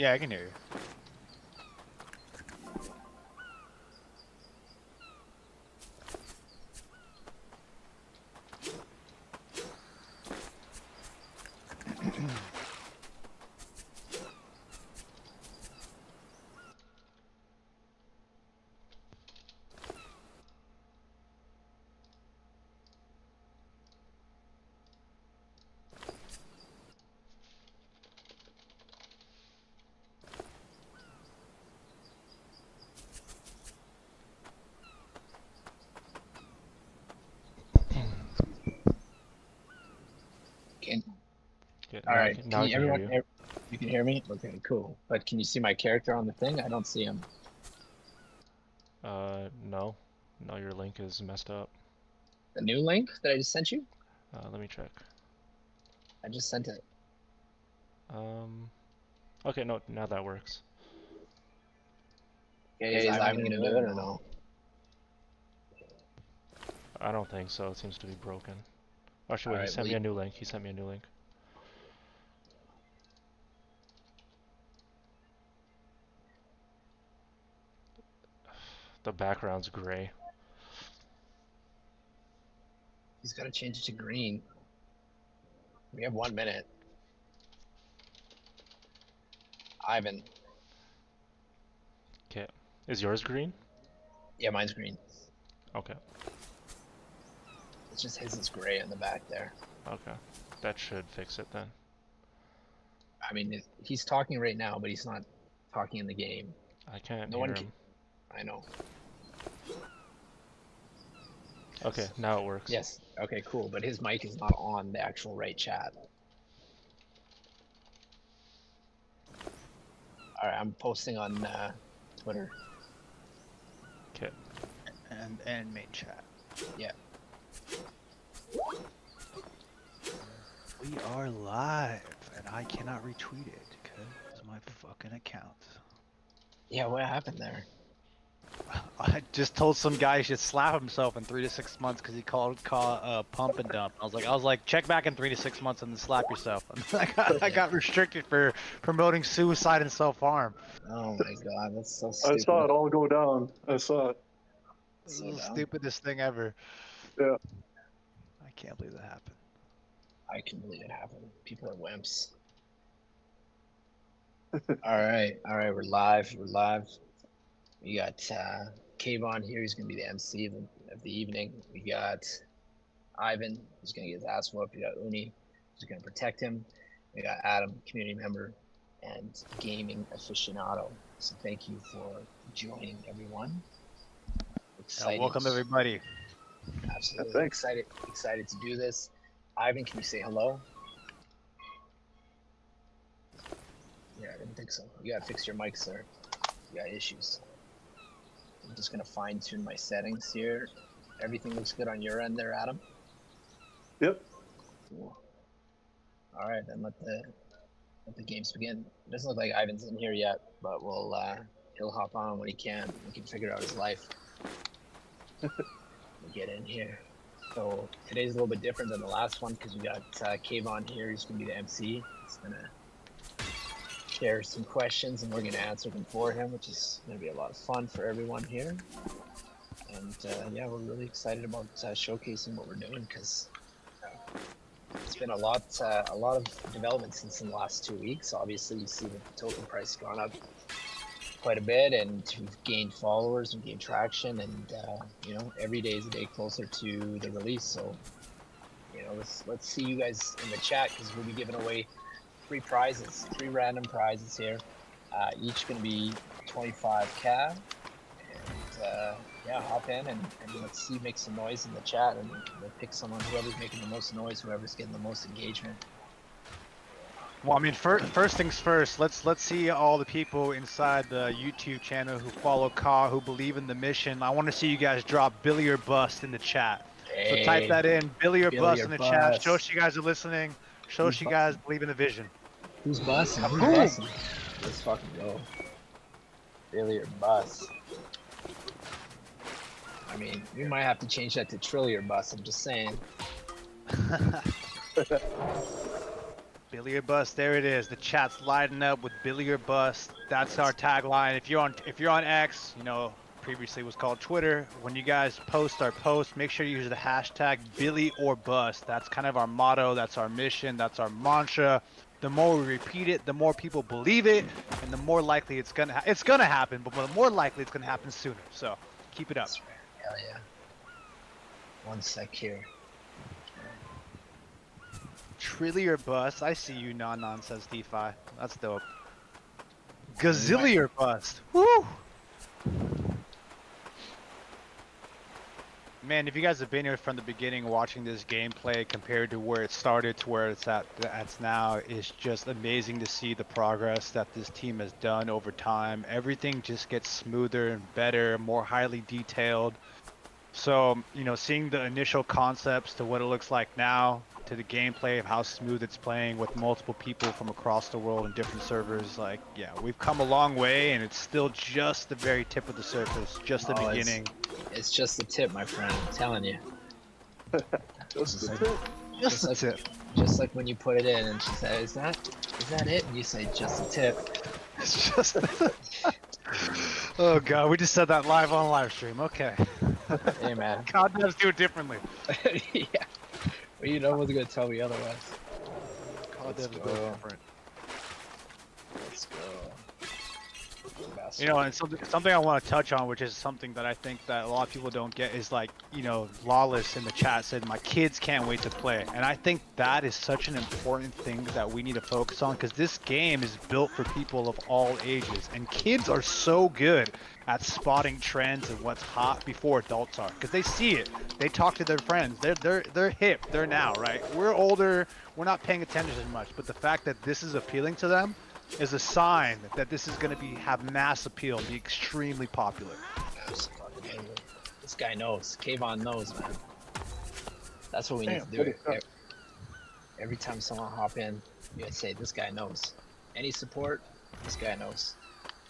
Yeah, I can hear you. Okay, All now right, now I can hear you. you can hear me? Okay, cool. But can you see my character on the thing? I don't see him. No. No, your link is messed up. The new link that I just sent you? Let me check. I just sent it. Okay, no, now that works. Okay, is Ivan gonna do it or no? I don't think so. It seems to be broken. Actually, All wait, he right, sent me a new link. He sent me a new link. The background's gray. he's got to change it to green. We have 1 minute. Ivan. Okay. Is yours green? Yeah, mine's green. Okay. It's just his is gray in the back there. Okay. That should fix it then. I mean, he's talking right now, but he's not talking in the game. I can't No hear one him. I know. Okay, now it works. Yes. Okay, cool. But his mic is not on the actual right chat. All right, I'm posting on Twitter. Okay. And main chat. Yeah. We are live, and I cannot retweet it because my fucking account. Yeah, what happened there? I just told some guy he should slap himself in 3 to 6 months because he called pump and dump. I was like, check back in 3 to 6 months and then slap yourself. I got restricted for promoting suicide and self harm. Oh my god, that's so stupid. I saw it all go down. I saw it. This is the stupidest thing ever. Yeah. I can't believe that happened. I can believe it happened. People are wimps. All right, we're live. We got KVON here. He's gonna be the MC of the evening. We got Ivan, who's gonna get his ass whooped. We got Uni, who's gonna protect him. We got Adam, community member and gaming aficionado. So thank you for joining, everyone. Welcome everybody. Absolutely. Thanks. Excited to do this. Ivan, can you say hello? Yeah, I didn't think so. You gotta fix your mic, sir. You got issues. I'm just gonna fine tune my settings here. Everything looks good on your end there, Adam? Yep. Cool. All right, then let the games begin. It doesn't look like Ivan's in here yet, but he'll hop on when he can. We can figure out his life. We'll get in here. So today's a little bit different than the last one because we got KVON here. He's gonna be the MC. He's gonna share some questions and we're gonna answer them for him, which is gonna be a lot of fun for everyone here. And yeah, we're really excited about showcasing what we're doing because it's been a lot of development since in the last 2 weeks. Obviously, you see that the token price has gone up quite a bit, and we've gained followers, we've gained traction, and you know, every day is a day closer to the release. So, you know, let's see you guys in the chat because we'll be giving away 3 random prizes here. Each going to be 25 CAD. And yeah, hop in and let's see, make some noise in the chat, and we'll pick someone, whoever's making the most noise, whoever's getting the most engagement. Well, I mean, first things first. Let's see all the people inside the YouTube channel who follow Ka, who believe in the mission. I want to see you guys drop Billy or Bust in the chat. Hey, so type that in, Billy or Bust in the chat. Show us you guys are listening. Show us you guys believe in the vision. Who's busting? Who's busting? Let's fucking go. Billy or Bust. I mean, we might have to change that to Trilly or Bust. I'm just saying. Billy or bust. There it is. The chat's lighting up with Billy or bust. That's our tagline. If you're on X, you know, previously was called Twitter. When you guys post our post, make sure you use the hashtag Billy or bust. That's kind of our motto. That's our mission. That's our mantra. The more we repeat it, the more people believe it, and the more likely it's gonna happen. But the more likely it's gonna happen sooner. So keep it up. That's right. Hell yeah. One sec here. Trilly or bust. I see you, non says DeFi. That's dope. Gazilli or bust. Woo! Man, if you guys have been here from the beginning watching this gameplay compared to where it started to where it's at now, it's just amazing to see the progress that this team has done over time. Everything just gets smoother and better, more highly detailed. So, you know, seeing the initial concepts to what it looks like now, to the gameplay of how smooth it's playing with multiple people from across the world and different servers, like, yeah, we've come a long way, and it's still just the very tip of the surface, just the beginning. It's just the tip, my friend. I'm telling you. Just the tip. Just the tip. Just like when you put it in, and she said, "Is that it?" And you say, "Just the tip." It's just. Oh god, we just said that live on live stream. Okay. Hey man. God does do it differently. Yeah. Well, you know what's gonna tell me otherwise. God does do it go. different. Let's go. You know, and something I want to touch on, which is something that I think that a lot of people don't get, is like, you know, Lawless in the chat said, my kids can't wait to play. And I think that is such an important thing that we need to focus on, because this game is built for people of all ages. And kids are so good at spotting trends and what's hot before adults are, because they see it. They talk to their friends. They're hip. They're now, right? We're older. We're not paying attention as much. But the fact that this is appealing to them is a sign that this is going to have mass appeal and be extremely popular. This guy knows. KVON knows, man. That's what we need to do. Every time someone hop in, you gotta say, this guy knows. Any support, this guy knows.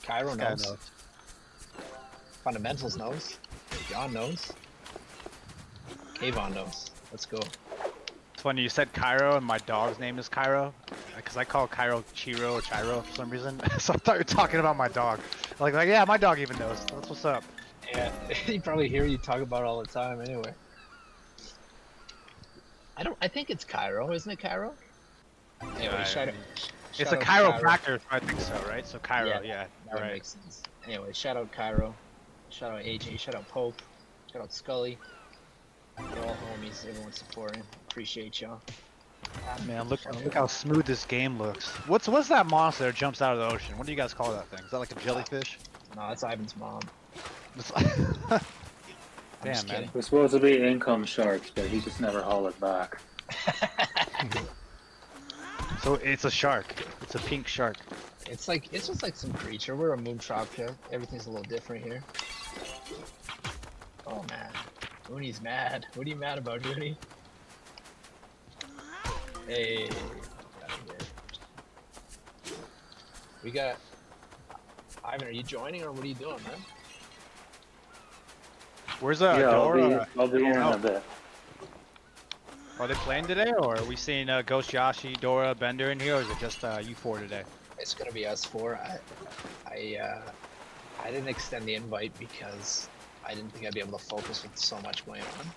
Cairo knows. Fundamentals knows. John knows. KVON knows. Let's go. It's funny you said Cairo and my dog's name is Cairo, because I call Cairo Chiro or Chiro for some reason. So I thought you were talking about my dog. Like yeah, my dog even knows. That's what's up. Yeah, he probably hear you talk about it all the time anyway. I think it's Cairo, isn't it Cairo? Anyway, shout out. It's a chiropractor, I think so, right? So Cairo, yeah, that right. makes sense. Anyway, shout out Cairo, shout out AJ, shout out Pope, shout out Scully. They're all homies, everyone's supporting. Appreciate y'all. Man, look how smooth this game looks. What's that monster that jumps out of the ocean? What do you guys call that thing? Is that like a jellyfish? No, that's Ivan's mom. Damn, man. We're supposed to be income sharks, but he just never hollered back. So it's a shark. It's a pink shark. It's just like some creature. We're a Moon Tropica. Everything's a little different here. Oh man, Mooney's mad. What are you mad about, Mooney? Hey, we got Ivan. Are you joining or what are you doing, man? Where's Yeah, Dora? I'll be in a bit. Are they playing today, or are we seeing Ghost Yashi, Dora, Bender in here, or is it just you four today? It's gonna be us four. I didn't extend the invite because I didn't think I'd be able to focus with so much going on.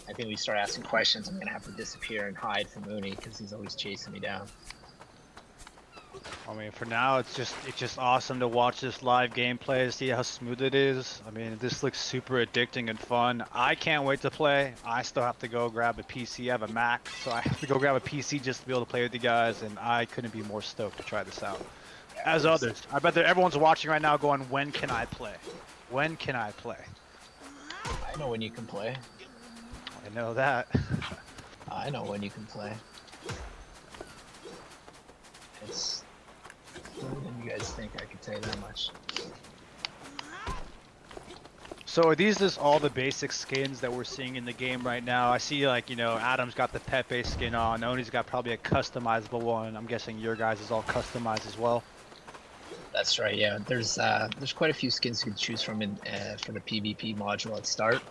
I think we start asking questions, I'm gonna have to disappear and hide from Mooney because he's always chasing me down. I mean, for now, it's just awesome to watch this live gameplay, see how smooth it is. I mean, this looks super addicting and fun. I can't wait to play. I still have to go grab a PC. I have a Mac, so I have to go grab a PC just to be able to play with you guys, and I couldn't be more stoked to try this out. As others. I bet that everyone's watching right now going, when can I play? When can I play? I know when you can play. I know that. I know when you can play. It's further than you guys think, I could tell you that much. So are these just all the basic skins that we're seeing in the game right now? I see, like, you know, Adam's got the Pepe skin on. Oni's got probably a customizable one. I'm guessing your guys is all customized as well. That's right, yeah. There's quite a few skins you can choose from in for the PvP module at start.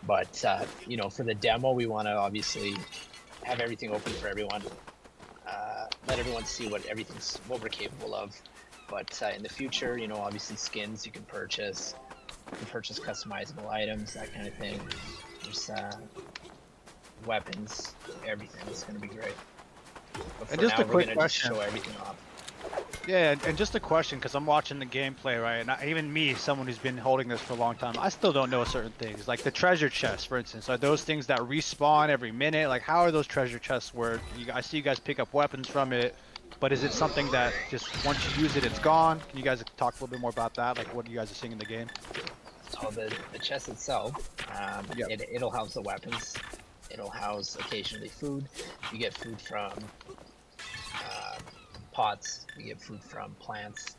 But, you know, for the demo, we want to obviously have everything open for everyone. let everyone see what we're capable of. But in the future, you know, obviously skins you can purchase. You can purchase customizable items, that kind of thing. There's weapons, everything. It's gonna be great. But for And just now, a we're quick gonna just question. show everything off. Yeah, and just a question, because I'm watching the gameplay, right? And even me, someone who's been holding this for a long time, I still don't know certain things. Like the treasure chests, for instance, are those things that respawn every minute? Like, how are those treasure chests work? I see you guys pick up weapons from it, but is it something that just once you use it, it's gone? Can you guys talk a little bit more about that? Like, what you guys are seeing in the game? So the chest itself, Yep. it'll house the weapons. It'll house occasionally food. You get food from pots. You get food from plants.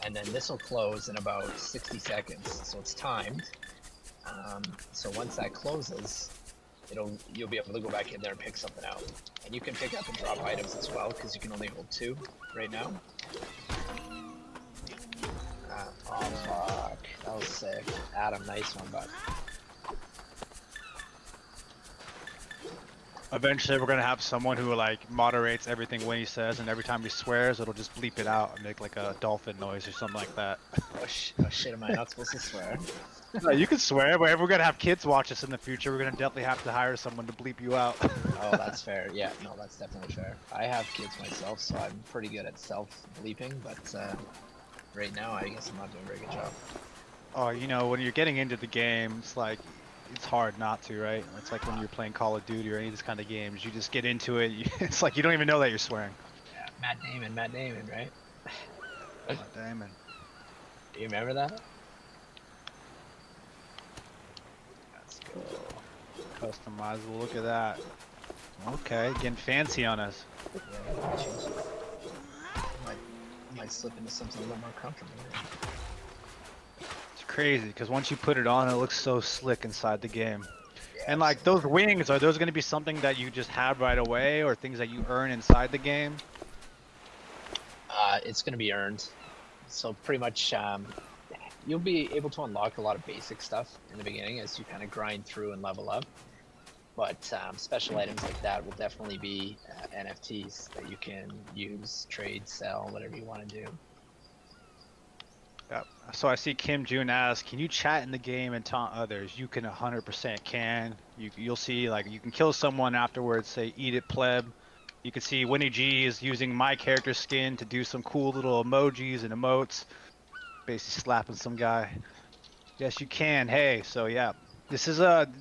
And then this will close in about 60 seconds. So it's timed. So once that closes, you'll be able to go back in there and pick something out. And you can pick up and drop items as well, because you can only hold 2 right now. Oh fuck, that was sick. Adam, nice one, bud. Eventually, we're gonna have someone who like moderates everything when he says, and every time he swears, it'll just bleep it out and make like a dolphin noise or something like that. Oh shit, am I not supposed to swear? No, you can swear, but if we're gonna have kids watch us in the future, we're gonna definitely have to hire someone to bleep you out. Oh, that's fair. Yeah, no, that's definitely fair. I have kids myself, so I'm pretty good at self-bleeping, but right now, I guess I'm not doing a very good job. Oh, you know, when you're getting into the game, it's like, it's hard not to, right? It's like when you're playing Call of Duty or any of these kind of games, you just get into it, it's like you don't even know that you're swearing. Yeah, Matt Damon, right? Matt Damon. Do you remember that? Let's go. Customizable, look at that. Okay, getting fancy on us. Yeah, I change it. I might slip into something a little more comfortable here. It's crazy, because once you put it on, it looks so slick inside the game. Yeah, And like those wings, are those going to be something that you just have right away, or things that you earn inside the game? it's going to be earned. So pretty much you'll be able to unlock a lot of basic stuff in the beginning as you kind of grind through and level up. But special items like that will definitely be NFTs that you can use, trade, sell, whatever you want to do. Yep. So I see Kim June ask, can you chat in the game and taunt others? You can 100% can. You'll see, like, you can kill someone afterwards, say, eat it pleb. You can see Winnie G is using my character skin to do some cool little emojis and emotes. Basically slapping some guy. Yes, you can. Hey, so yeah. This is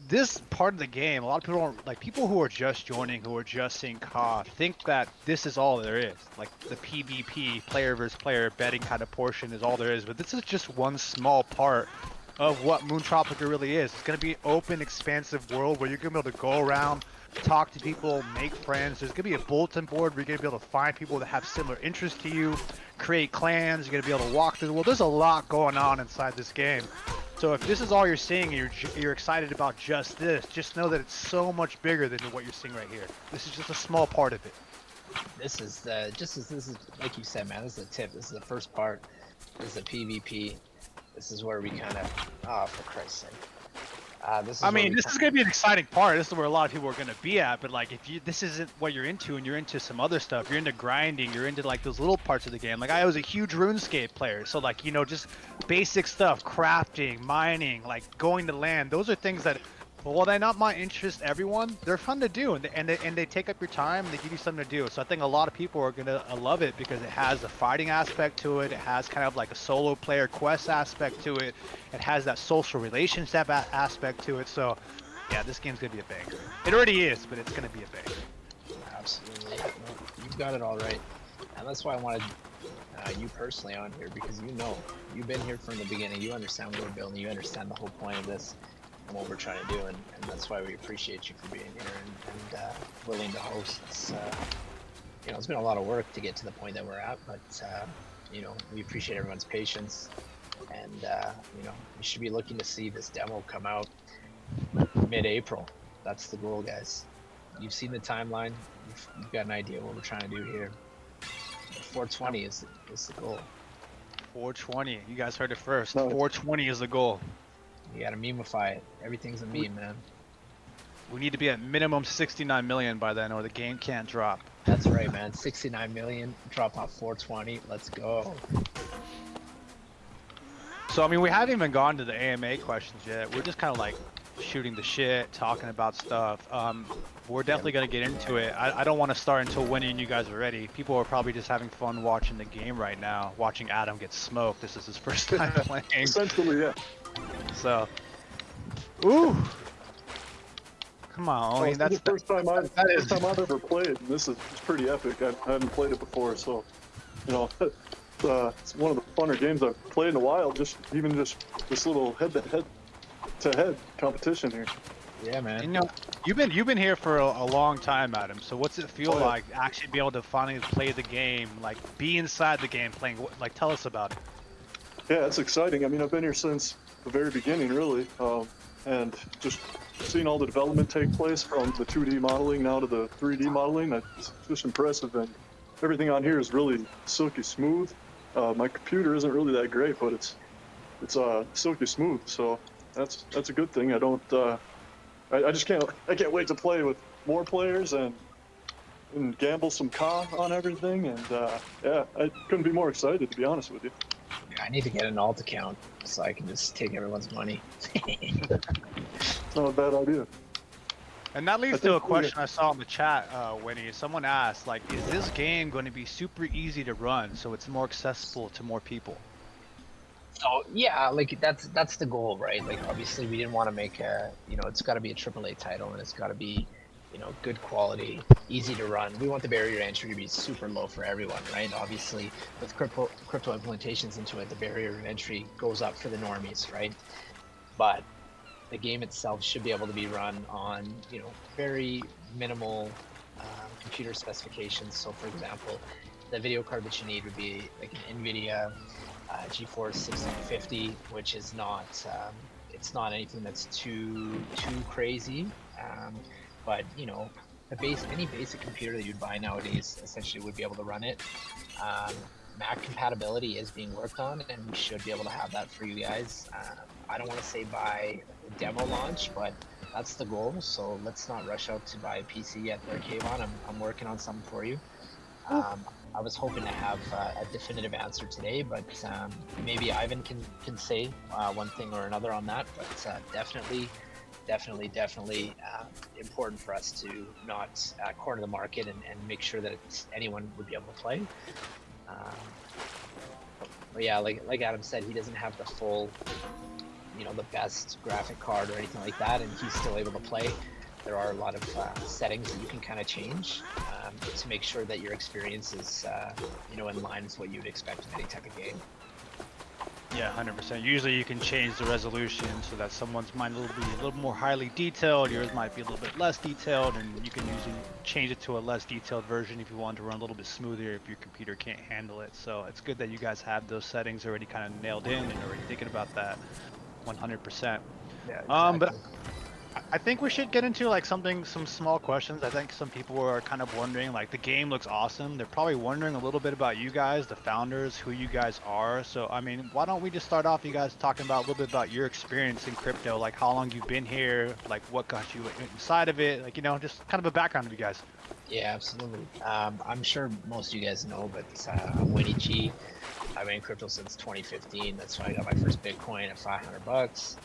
this part of the game. A lot of people don't, like, people who are just joining, who are just seeing COD, think that this is all there is. Like the PvP, player versus player betting kind of portion is all there is. But this is just one small part of what Moon Tropica really is. It's gonna be an open, expansive world where you're gonna be able to go around, talk to people, make friends. There's gonna be a bulletin board where you're gonna be able to find people that have similar interests to you, create clans. You're gonna be able to walk through the world. There's a lot going on inside this game. So if this is all you're seeing and you're excited about just this, just know that it's so much bigger than what you're seeing right here. This is just a small part of it. This is this is like you said, man. This is a tip. This is the first part. This is the PvP. This is where we kind of, oh, for Christ's sake. This is I mean, this is going to be an exciting part. This is where a lot of people are going to be at. But like, if this isn't what you're into, and you're into some other stuff, you're into grinding, you're into like those little parts of the game. Like I was a huge RuneScape player, so like, you know, just basic stuff, crafting, mining, like going to land. Those are things that, well, while they not might interest everyone, they're fun to do, and they take up your time. And they give you something to do. So I think a lot of people are going to love it because it has a fighting aspect to it. It has kind of like a solo player quest aspect to it. It has that social relationship aspect to it. So yeah, this game's going to be a banger. It already is, but it's going to be a banger. Absolutely. No, you've got it all right. And that's why I wanted you personally on here, because you know, you've been here from the beginning. You understand what we're building. You understand the whole point of this and what we're trying to do. And that's why we appreciate you for being here and willing to host. It's, you know, it's been a lot of work to get to the point that we're at, but, you know, we appreciate everyone's patience. And, you know, we should be looking to see this demo come out mid-April. That's the goal, guys. You've seen the timeline. You've got an idea what we're trying to do here. 420 is the goal. 420. You guys heard it first. No. 420 is the goal. You gotta memify it. Everything's a meme, man. We need to be at minimum 69 million by then, or the game can't drop. That's right, man. 69 million, drop off 420. Let's go. So I mean, we haven't even gone to the AMA questions yet. We're just kind of like shooting the shit, talking about stuff. We're definitely gonna get into it. I don't want to start until Winnie and you guys are ready. People are probably just having fun watching the game right now, watching Adam get smoked. This is his first time playing. Essentially, yeah. So, ooh, come on, Well, Oni, this is the first time I've ever played, and this is it's pretty epic. I haven't played it before, so you know, it's one of the funner games I've played in a while. Just this little head-to-head competition here. Yeah, man. you know, you've been here for a long time, Adam. So what's it feel Oh, yeah. like actually be able to finally play the game, like be inside the game, playing? Like, tell us about it. Yeah, it's exciting. I mean, I've been here since the very beginning, really, and just seeing all the development take place from the 2D modeling now to the 3D modeling, it's just impressive. And everything on here is really silky smooth. My computer isn't really that great, but it's silky smooth, so that's a good thing. I just can't wait to play with more players and gamble some Ka on everything. And yeah, I couldn't be more excited, to be honest with you. I need to get an alt account so I can just take everyone's money. It's not a bad idea. And that leads I to a think question I saw in the chat, Winnie. Someone asked, like, is this game going to be super easy to run so it's more accessible to more people? So yeah, like that's the goal, right? Like obviously we didn't want to make it's got to be a AAA title and it's got to be, good quality, easy to run. We want the barrier to entry to be super low for everyone, right? Obviously with crypto implementations into it, the barrier of entry goes up for the normies, right? But the game itself should be able to be run on, very minimal computer specifications. So for example, the video card that you need would be like an NVIDIA GeForce 1650, which is not it's not anything that's too crazy, but any basic computer that you'd buy nowadays essentially would be able to run it. Mac compatibility is being worked on, and we should be able to have that for you guys. I don't want to say by demo launch, but that's the goal. So let's not rush out to buy a PC yet there, KVON. I'm working on something for you. I was hoping to have a definitive answer today, but maybe Ivan can say one thing or another on that. But definitely important for us to not corner the market and make sure that anyone would be able to play. But yeah, like Adam said, he doesn't have the full, the best graphic card or anything like that, and he's still able to play. There are a lot of settings that you can kind of change to make sure that your experience is, in line with what you would expect in any type of game. Yeah, 100%. Usually you can change the resolution so that someone's might be a little more highly detailed, yours might be a little bit less detailed, and you can usually change it to a less detailed version if you want to run a little bit smoother if your computer can't handle it. So it's good that you guys have those settings already kind of nailed in and already thinking about that 100%. Yeah, exactly. But I think we should get into like some small questions. I think some people are kind of wondering, like, the game looks awesome. They're probably wondering a little bit about you guys, the founders, who you guys are. So, I mean, why don't we just start off, you guys talking about a little bit about your experience in crypto, like how long you've been here, like what got you inside of it, like, just kind of a background of you guys. Yeah, absolutely. I'm sure most of you guys know, but I'm Winnie G. I've been in crypto since 2015. That's when I got my first Bitcoin at $500.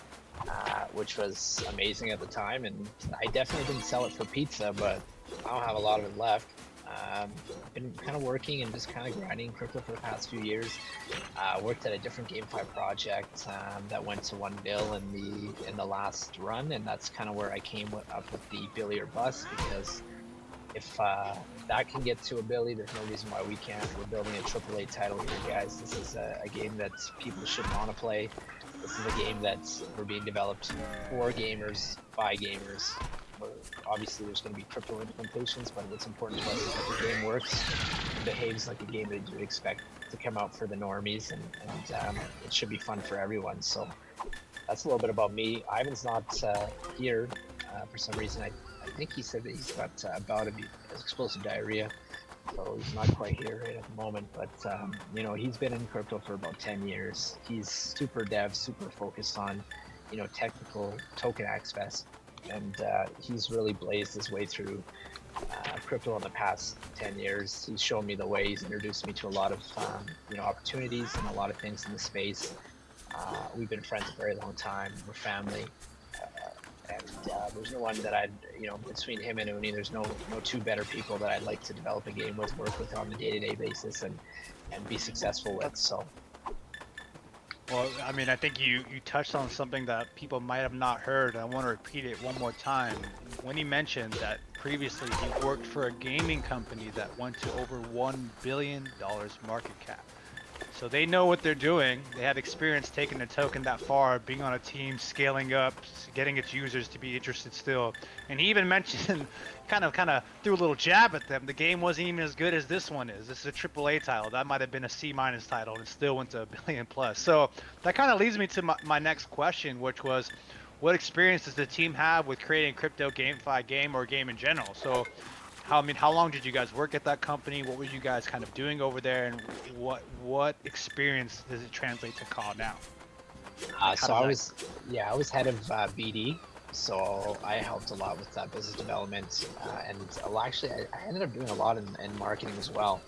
Which was amazing at the time, and I definitely didn't sell it for pizza, but I don't have a lot of it left. Been kind of working and just kind of grinding crypto for the past few years. Worked at a different GameFi project that went to $1 billion in the last run, and that's kind of where I came up with the Billy or Bust, because if that can get to $1 billion, there's no reason why we can't. We're building a AAA title here, guys. This is a game that people should want to play. This is a game that's being developed for gamers, by gamers. Obviously, there's going to be crypto implementations, but what's important to us is that the game works and behaves like a game that you'd expect to come out for the normies, and it should be fun for everyone. So that's a little bit about me. Ivan's not here for some reason. I think he said that he's got a bout of explosive diarrhea, so he's not quite here right at the moment. But he's been in crypto for about 10 years. He's super focused on technical token access, and he's really blazed his way through crypto in the past 10 years. He's shown me the way. He's introduced me to a lot of opportunities and a lot of things in the space. We've been friends a very long time. We're family. And there's no one that I'd, between him and Uni, there's no two better people that I'd like to develop a game with, work with on a day-to-day basis, and be successful with. So. Well, I mean, I think you touched on something that people might have not heard. I want to repeat it one more time. When he mentioned that previously he worked for a gaming company that went to over $1 billion market cap. So they know what they're doing. They have experience taking the token that far, being on a team, scaling up, getting its users to be interested still. And he even mentioned, kind of threw a little jab at them. The game wasn't even as good as this one is. This is a AAA title. That might have been a C- title and it still went to $1 billion plus. So that kind of leads me to my next question, which was, what experience does the team have with creating crypto GameFi game or game in general? So how long did you guys work at that company? What were you guys kind of doing over there, and what experience does it translate to CAW now? So I was head of BD, so I helped a lot with business development, and actually I ended up doing a lot in marketing as well.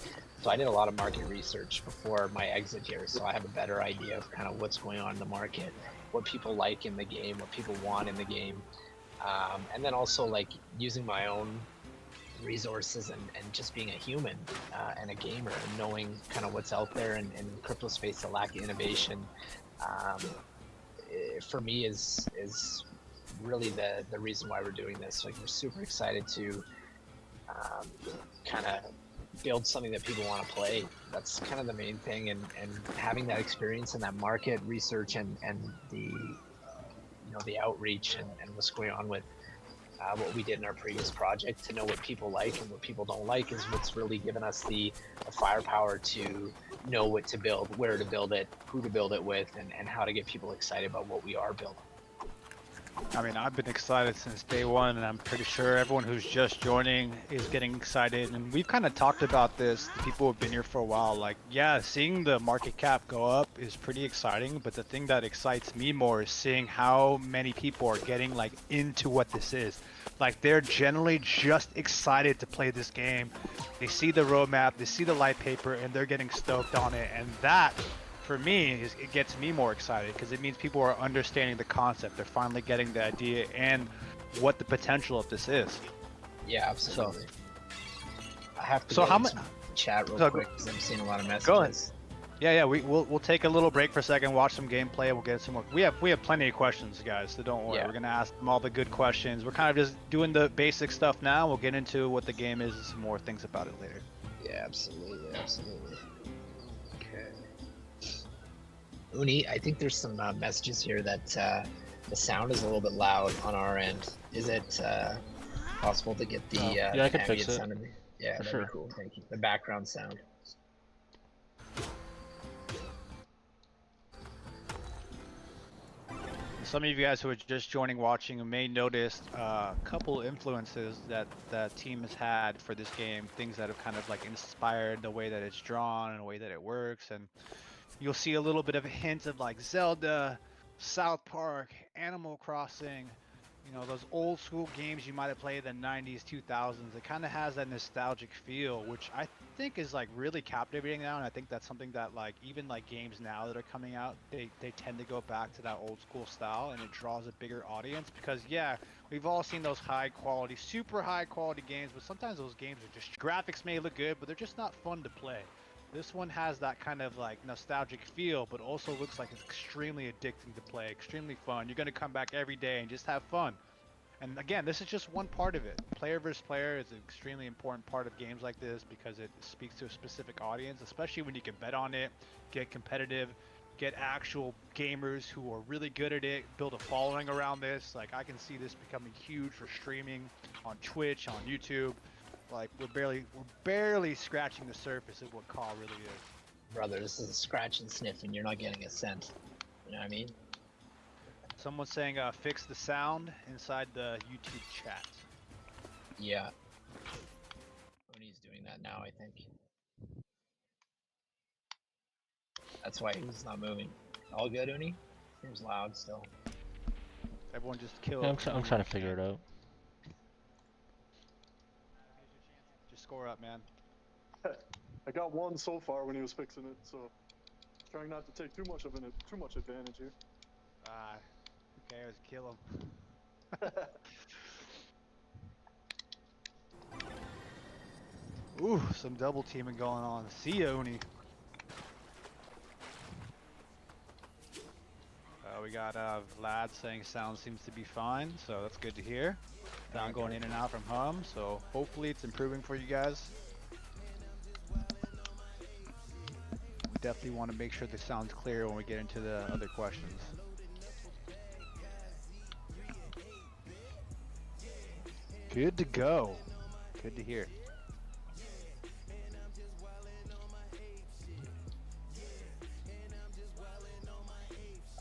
So I did a lot of market research before my exit here, so I have a better idea of kind of what's going on in the market, what people like in the game, what people want in the game, and then also like using my own resources and just being a human and a gamer and knowing kind of what's out there in crypto space, the lack of innovation for me is really the reason why we're doing this. Like, we're super excited to kind of build something that people want to play. That's kind of the main thing, and having that experience in that market research and the the outreach and what's going on with what we did in our previous project, to know what people like and what people don't like, is what's really given us the firepower to know what to build, where to build it, who to build it with, and how to get people excited about what we are building. I mean, I've been excited since day one, and I'm pretty sure everyone who's just joining is getting excited. And we've kind of talked about this, the people who've been here for a while. Like, yeah, seeing the market cap go up is pretty exciting, but the thing that excites me more is seeing how many people are getting like into what this is. Like, they're generally just excited to play this game. They see the roadmap, they see the light paper, and they're getting stoked on it. And that, for me, it gets me more excited, because it means people are understanding the concept. They're finally getting the idea and what the potential of this is. Yeah, absolutely. I have to chat real quick because I'm seeing a lot of messages. Go ahead. Yeah, we'll take a little break for a second, watch some gameplay. We'll get some more. We have plenty of questions, guys, so don't worry. Yeah. We're gonna ask them all the good questions. We're kind of just doing the basic stuff now. We'll get into what the game is and some more things about it later. Yeah, absolutely. Okay. Uni, I think there's some messages here that the sound is a little bit loud on our end. Is it possible to get the yeah, I can fix it. sound? Yeah, that'd be cool. Thank you. The background sound. Some of you guys who are just joining watching may notice a couple influences that the team has had for this game, things that have kind of like inspired the way that it's drawn and the way that it works. And you'll see a little bit of a hint of like Zelda, South Park, Animal Crossing, those old school games you might have played in the 90s, 2000s. It kind of has that nostalgic feel, which I think is like really captivating now. And I think that's something that like even like games now that are coming out, they tend to go back to that old school style, and it draws a bigger audience, because yeah, we've all seen those high quality, super high quality games, but sometimes those games are just, graphics may look good, but they're just not fun to play. This one has that kind of like nostalgic feel, but also looks like it's extremely addicting to play, extremely fun. You're going to come back every day and just have fun. And again, this is just one part of it. Player versus player is an extremely important part of games like this, because it speaks to a specific audience, especially when you can bet on it, get competitive, get actual gamers who are really good at it, build a following around this. Like, I can see this becoming huge for streaming on Twitch, on YouTube. Like, we're barely scratching the surface of what CAW really is. Brother, this is a scratch and sniff, and you're not getting a cent. You know what I mean? Someone's saying fix the sound inside the YouTube chat. Yeah. Uni's doing that now, I think. That's why he's not moving. All good, Uni? Seems loud still. Everyone just killed. Yeah, I'm trying to figure it out. score up, man? I got one so far when he was fixing it, so trying not to take too much advantage here. Ah, okay, let's kill him. Ooh, some double teaming going on. See ya, Uni. We got Vlad saying sound seems to be fine, so that's good to hear. Sound going in and out from home, so hopefully it's improving for you guys. We definitely want to make sure the sound's clear when we get into the other questions. Good to go. Good to hear.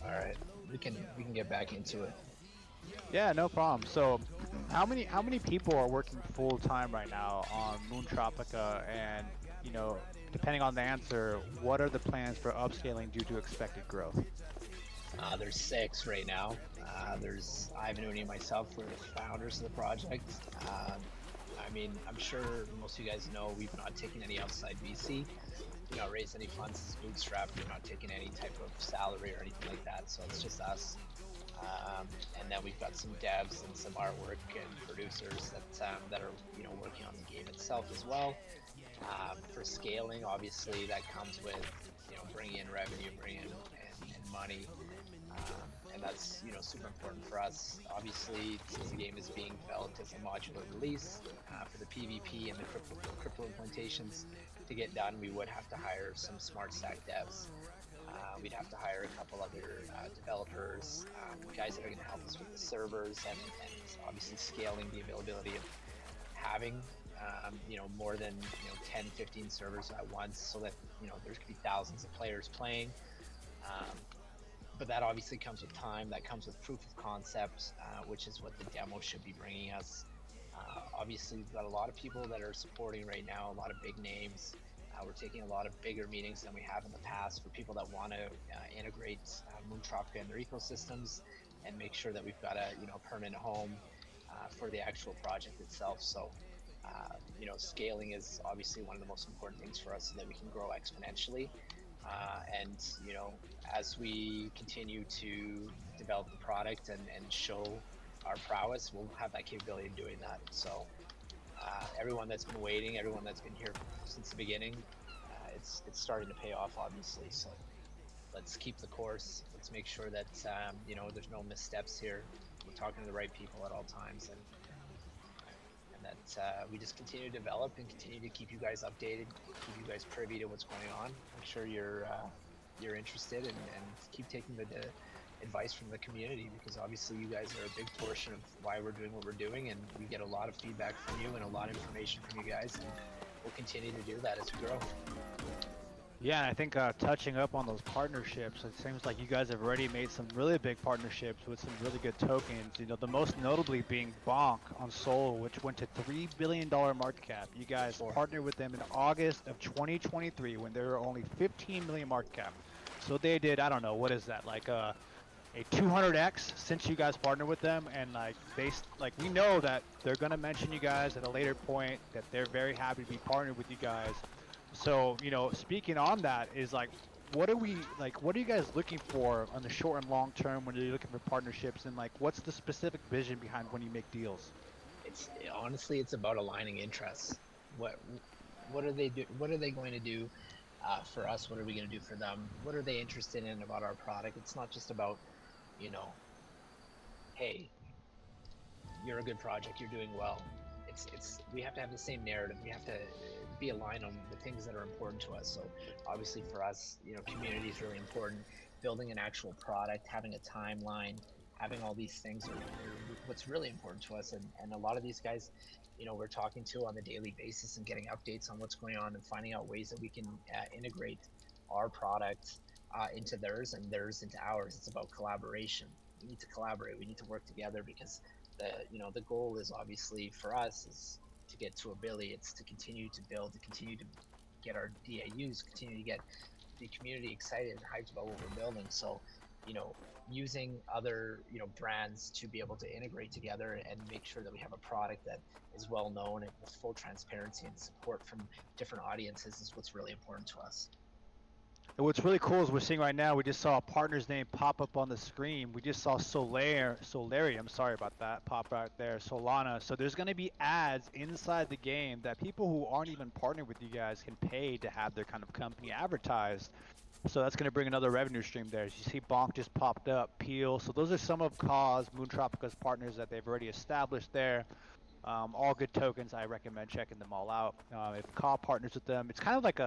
All right, we can get back into it. Yeah, no problem. So, how many people are working full time right now on Moon Tropica? And depending on the answer, what are the plans for upscaling due to expected growth? There's 6 right now. There's Ivan, Uni, and myself. We're the founders of the project. I mean, I'm sure most of you guys know we've not taken any outside VC. We not raised any funds as bootstrap. We're not taking any type of salary or anything like that. So it's just us. And then we've got some devs and some artwork and producers that are working on the game itself as well. For scaling, obviously that comes with bringing in revenue, bringing in and money, and that's super important for us. Obviously, since the game is being developed as a modular release for the PvP and the crypto implementations to get done, we would have to hire some smart stack devs. We'd have to hire a couple other developers, guys that are going to help us with the servers and obviously scaling the availability of having more than 10, 15 servers at once, so that there's going to be thousands of players playing. But that obviously comes with time. That comes with proof of concept, which is what the demo should be bringing us. Obviously, we've got a lot of people that are supporting right now, a lot of big names. We're taking a lot of bigger meetings than we have in the past for people that want to integrate Moon Tropica in their ecosystems and make sure that we've got a permanent home for the actual project itself. So, scaling is obviously one of the most important things for us so that we can grow exponentially. And as we continue to develop the product and show our prowess, we'll have that capability of doing that. So everyone that's been waiting, everyone that's been here since the beginning, it's starting to pay off, obviously. So let's keep the course. Let's make sure that there's no missteps here. We're talking to the right people at all times, and that we just continue to develop and continue to keep you guys updated, keep you guys privy to what's going on. I'm sure you're interested, and keep taking the advice from the community, because obviously you guys are a big portion of why we're doing what we're doing, and we get a lot of feedback from you and a lot of information from you guys, and we'll continue to do that as we grow. Yeah, and I think touching up on those partnerships, it seems like you guys have already made some really big partnerships with some really good tokens. The most notably being Bonk on Sol, which went to $3 billion market cap. You guys partnered with them in August of 2023 when they were only 15 million market cap. So they did, I don't know, what is that, like a 200x since you guys partnered with them, and we know that they're gonna mention you guys at a later point, that they're very happy to be partnered with you guys. So, speaking on that is what are you guys looking for on the short and long term when you're looking for partnerships, and what's the specific vision behind when you make deals? It's honestly, it's about aligning interests. What are they what are they going to do for us? What are we going to do for them? What are they interested in about our product? It's not just about, hey, you're a good project, you're doing well. We have to have the same narrative. We have to be aligned on the things that are important to us. So obviously for us, community is really important. Building an actual product, having a timeline, having all these things are what's really important to us. And a lot of these guys, we're talking to on a daily basis and getting updates on what's going on and finding out ways that we can integrate our product into theirs and theirs into ours. It's about collaboration. We need to collaborate. We need to work together, because the goal is obviously for us is to get to $1 billion. It's to continue to build, to continue to get our DAUs, continue to get the community excited and hyped about what we're building. So you know, using other, you know, brands to be able to integrate together and make sure that we have a product that is well known and with full transparency and support from different audiences is what's really important to us. And what's really cool is we're seeing right now, we just saw a partner's name pop up on the screen. We just saw Solarium, sorry about that, pop out there, Solana. So there's going to be ads inside the game that people who aren't even partnered with you guys can pay to have their kind of company advertised. So that's going to bring another revenue stream there. As you see, Bonk just popped up, Peel. So those are some of KAW's, Moon Tropica's partners that they've already established there. All good tokens. I recommend checking them all out. If KAW partners with them, it's kind of like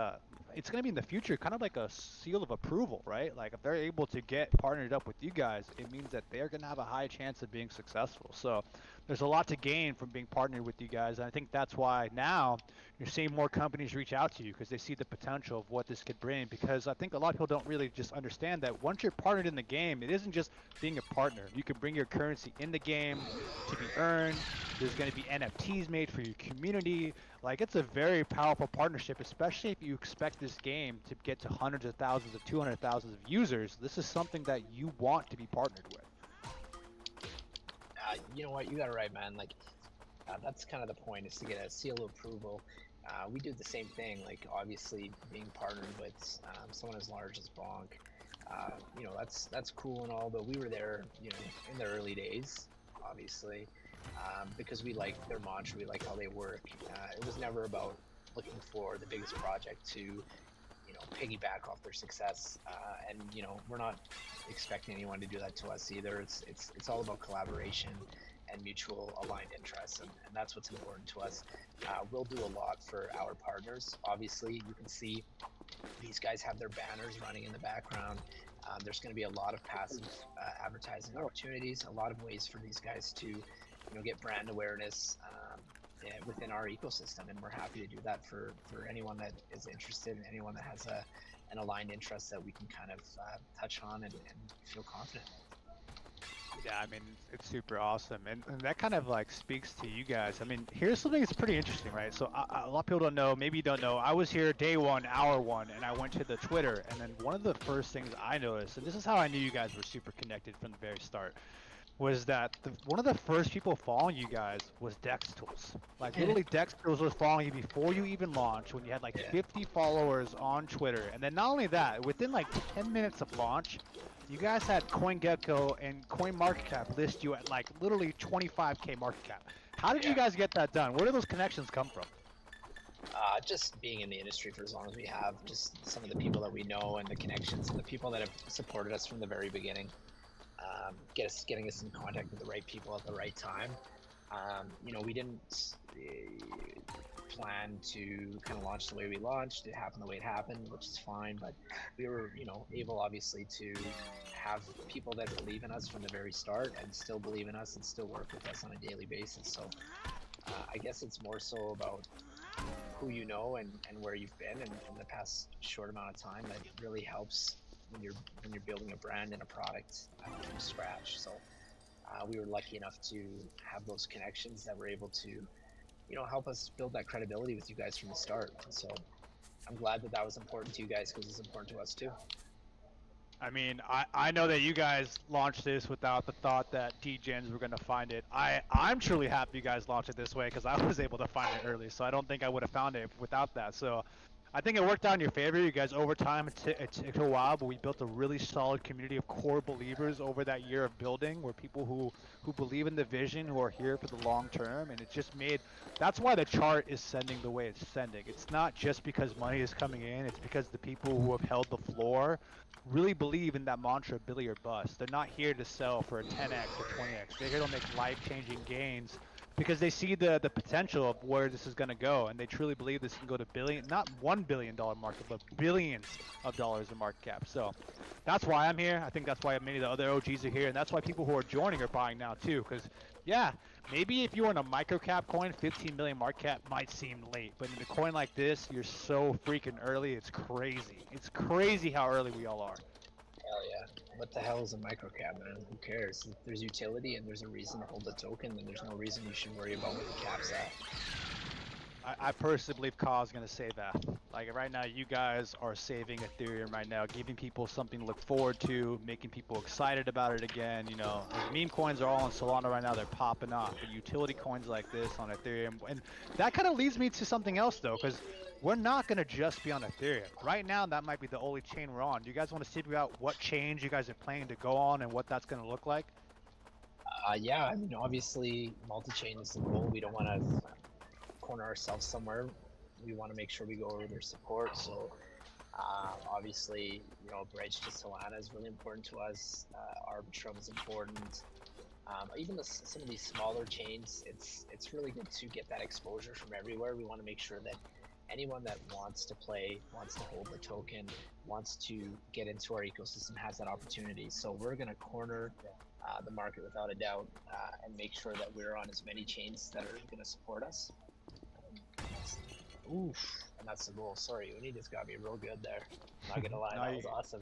it's going to be in the future, kind of like a seal of approval, right? Like if they're able to get partnered up with you guys, it means that they're going to have a high chance of being successful. So there's a lot to gain from being partnered with you guys. And I think that's why now you're seeing more companies reach out to you because they see the potential of what this could bring. Because I think a lot of people don't really just understand that once you're partnered in the game, it isn't just being a partner. You can bring your currency in the game to be earned. There's going to be NFTs made for your community. Like, it's a very powerful partnership, especially if you expect this game to get to hundreds of thousands of 200,000 of users. This is something that you want to be partnered with. You know what? You got it right, man. Like, that's kind of the point, is to get a seal of approval. We do the same thing. Like, obviously, being partnered with someone as large as Bonk, you know, that's cool and all. But we were there, you know, in the early days, obviously, because we like their mantra, we like how they work. It was never about looking for the biggest project to, you know, piggyback off their success. And you know, we're not expecting anyone to do that to us either. It's all about collaboration and mutual aligned interests, and that's what's important to us. We'll do a lot for our partners. Obviously, you can see these guys have their banners running in the background. There's going to be a lot of passive advertising opportunities, a lot of ways for these guys to, you know, get brand awareness within our ecosystem, and we're happy to do that for anyone that is interested and anyone that has an aligned interest that we can kind of touch on and feel confident. Yeah, I mean, it's super awesome. And that kind of like speaks to you guys. I mean, here's something that's pretty interesting, right? So a lot of people don't know, maybe you don't know, I was here day one, hour one, and I went to the Twitter. And then one of the first things I noticed, and this is how I knew you guys were super connected from the very start, was that one of the first people following you guys was Dex Tools. Like, literally, Dex Tools was following you before you even launched, when you had like 50 followers on Twitter. And then not only that, within like 10 minutes of launch, you guys had CoinGecko and CoinMarketCap list you at like literally 25K market cap. How did you guys get that done? Where did those connections come from? Just being in the industry for as long as we have, just some of the people that we know and the connections and the people that have supported us from the very beginning. Getting us in contact with the right people at the right time. You know, we didn't plan to kind of launch the way we launched. It happened the way it happened, which is fine. But we were, you know, able obviously to have people that believe in us from the very start and still believe in us and still work with us on a daily basis. So I guess it's more so about who you know and where you've been in the past short amount of time that really helps when you're building a brand and a product from scratch. So we were lucky enough to have those connections that were able to, you know, help us build that credibility with you guys from the start. And so I'm glad that was important to you guys, because it's important to us too. I mean, I know that you guys launched this without the thought that DGens were going to find it. I'm truly happy you guys launched it this way, because I was able to find it early, so I don't think I would have found it without that. So I think it worked out in your favor. You guys, over time, it took a while, but we built a really solid community of core believers over that year of building, where people who believe in the vision, who are here for the long term, and it just made, that's why the chart is sending the way it's sending. It's not just because money is coming in, it's because the people who have held the floor really believe in that mantra, Billy or bust. They're not here to sell for a 10x or 20x. They're here to make life-changing gains, because they see the potential of where this is going to go, and they truly believe this can go to not $1 billion market, but billions of dollars in market cap. So that's why I'm here. I think that's why many of the other OGs are here, and that's why people who are joining are buying now too. Because yeah, maybe if you're in a micro cap coin, 15 million market cap might seem late, but in a coin like this, you're so freaking early. It's crazy. It's crazy how early we all are. Hell yeah. What the hell is a microcap, man? Who cares? If there's utility and there's a reason to hold the token, then there's no reason you should worry about what the cap's at. I personally believe Ka is going to save that. Like right now, you guys are saving Ethereum right now, giving people something to look forward to, making people excited about it again. You know, as meme coins are all on Solana right now, they're popping off. But utility coins like this on Ethereum, and that kind of leads me to something else though, because we're not going to just be on Ethereum. Right now, that might be the only chain we're on. Do you guys want to figure out what chains you guys are planning to go on and what that's going to look like? Yeah, I mean, obviously, multi-chain is the goal. We don't want to corner ourselves somewhere. We want to make sure we go over their support. So, obviously, you know, bridge to Solana is really important to us. Arbitrum is important. Even some of these smaller chains, it's really good to get that exposure from everywhere. We want to make sure that anyone that wants to play, wants to hold the token, wants to get into our ecosystem has that opportunity. So we're going to corner the market without a doubt, and make sure that we're on as many chains that are going to support us. Oof, and that's the goal. Sorry, Uni just got me real good there. Not gonna lie, that was awesome.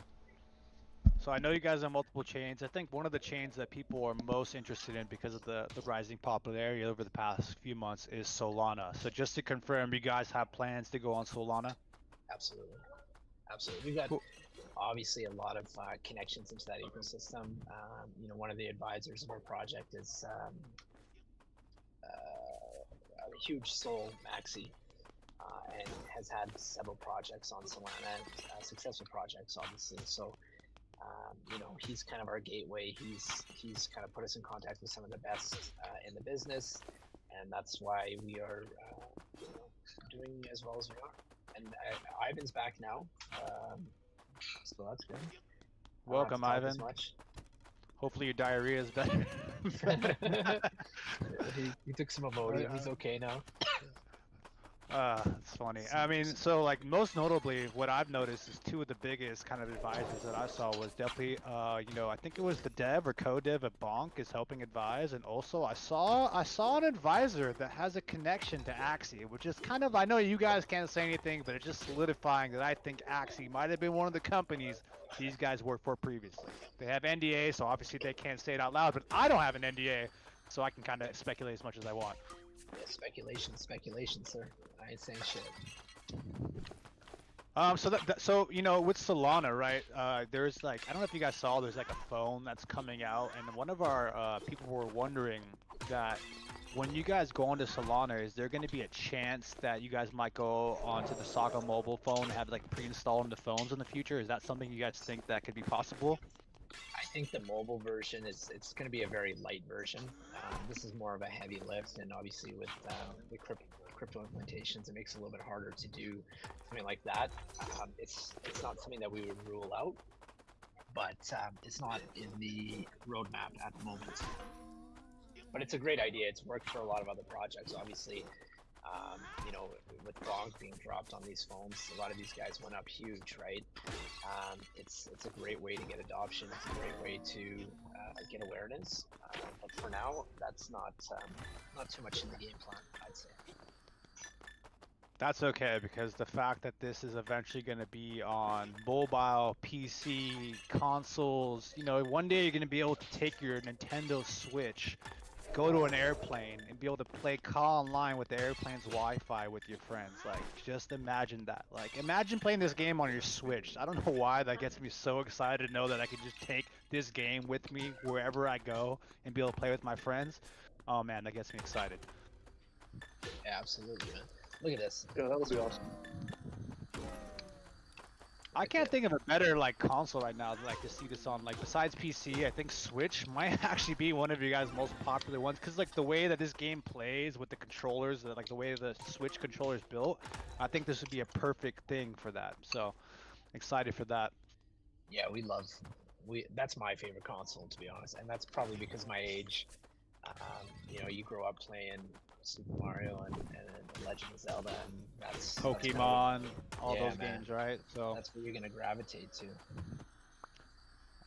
So I know you guys have multiple chains. I think one of the chains that people are most interested in because of the rising popularity over the past few months is Solana. So just to confirm, you guys have plans to go on Solana? Absolutely. Absolutely. We've got obviously a lot of connections into that ecosystem. You know, one of the advisors of our project is a huge soul, Maxi, and has had several projects on Solana, successful projects, obviously. So, you know, he's kind of our gateway. He's kind of put us in contact with some of the best in the business, and that's why we are you know, doing as well as we are. And Ivan's back now, so that's good. Welcome, Ivan. Hopefully your diarrhea is better. he took some Imodium. He's okay now. It's funny. I mean, so like most notably, what I've noticed is two of the biggest kind of advisors that I saw was definitely, you know, I think it was the dev or co-dev at Bonk is helping advise, and also I saw an advisor that has a connection to Axie, which is kind of, I know you guys can't say anything, but it's just solidifying that I think Axie might have been one of the companies these guys worked for previously. They have NDA, so obviously they can't say it out loud, but I don't have an NDA, so I can kind of speculate as much as I want. Yeah, speculation, sir. I ain't saying shit. So you know, with Solana, right? There's like, I don't know if you guys saw, there's like a phone that's coming out, and one of our people were wondering that when you guys go onto Solana, is there going to be a chance that you guys might go onto the Saga mobile phone and have it like pre-installed into phones in the future? Is that something you guys think that could be possible? I think the mobile version it's going to be a very light version. This is more of a heavy lift, and obviously with the crypto implementations, it makes it a little bit harder to do something like that. It's not something that we would rule out, but it's not in the roadmap at the moment. But it's a great idea. It's worked for a lot of other projects, obviously. You know, with Bonk being dropped on these phones, a lot of these guys went up huge, right? It's a great way to get adoption. It's a great way to get awareness. But for now, that's not too much in the game plan, I'd say. That's okay, because the fact that this is eventually going to be on mobile, PC, consoles, you know, one day you're going to be able to take your Nintendo Switch, go to an airplane, and be able to play Call online with the airplane's Wi-Fi with your friends. Like, just imagine that. Like, imagine playing this game on your Switch. I don't know why that gets me so excited to know that I can just take this game with me wherever I go and be able to play with my friends. Oh man, that gets me excited. Yeah, absolutely, man. Look at this. Yeah, that would be awesome. I can't think of a better like console right now like to see this on. Like besides PC, I think Switch might actually be one of you guys' most popular ones, because like the way that this game plays with the controllers, like the way the Switch controller is built, I think this would be a perfect thing for that. So excited for that. Yeah, that's my favorite console, to be honest, and that's probably because of my age. You know, you grow up playing Super Mario and Legend of Zelda, and that's Pokemon, all yeah, those man. games, right? So that's what you're gonna gravitate to.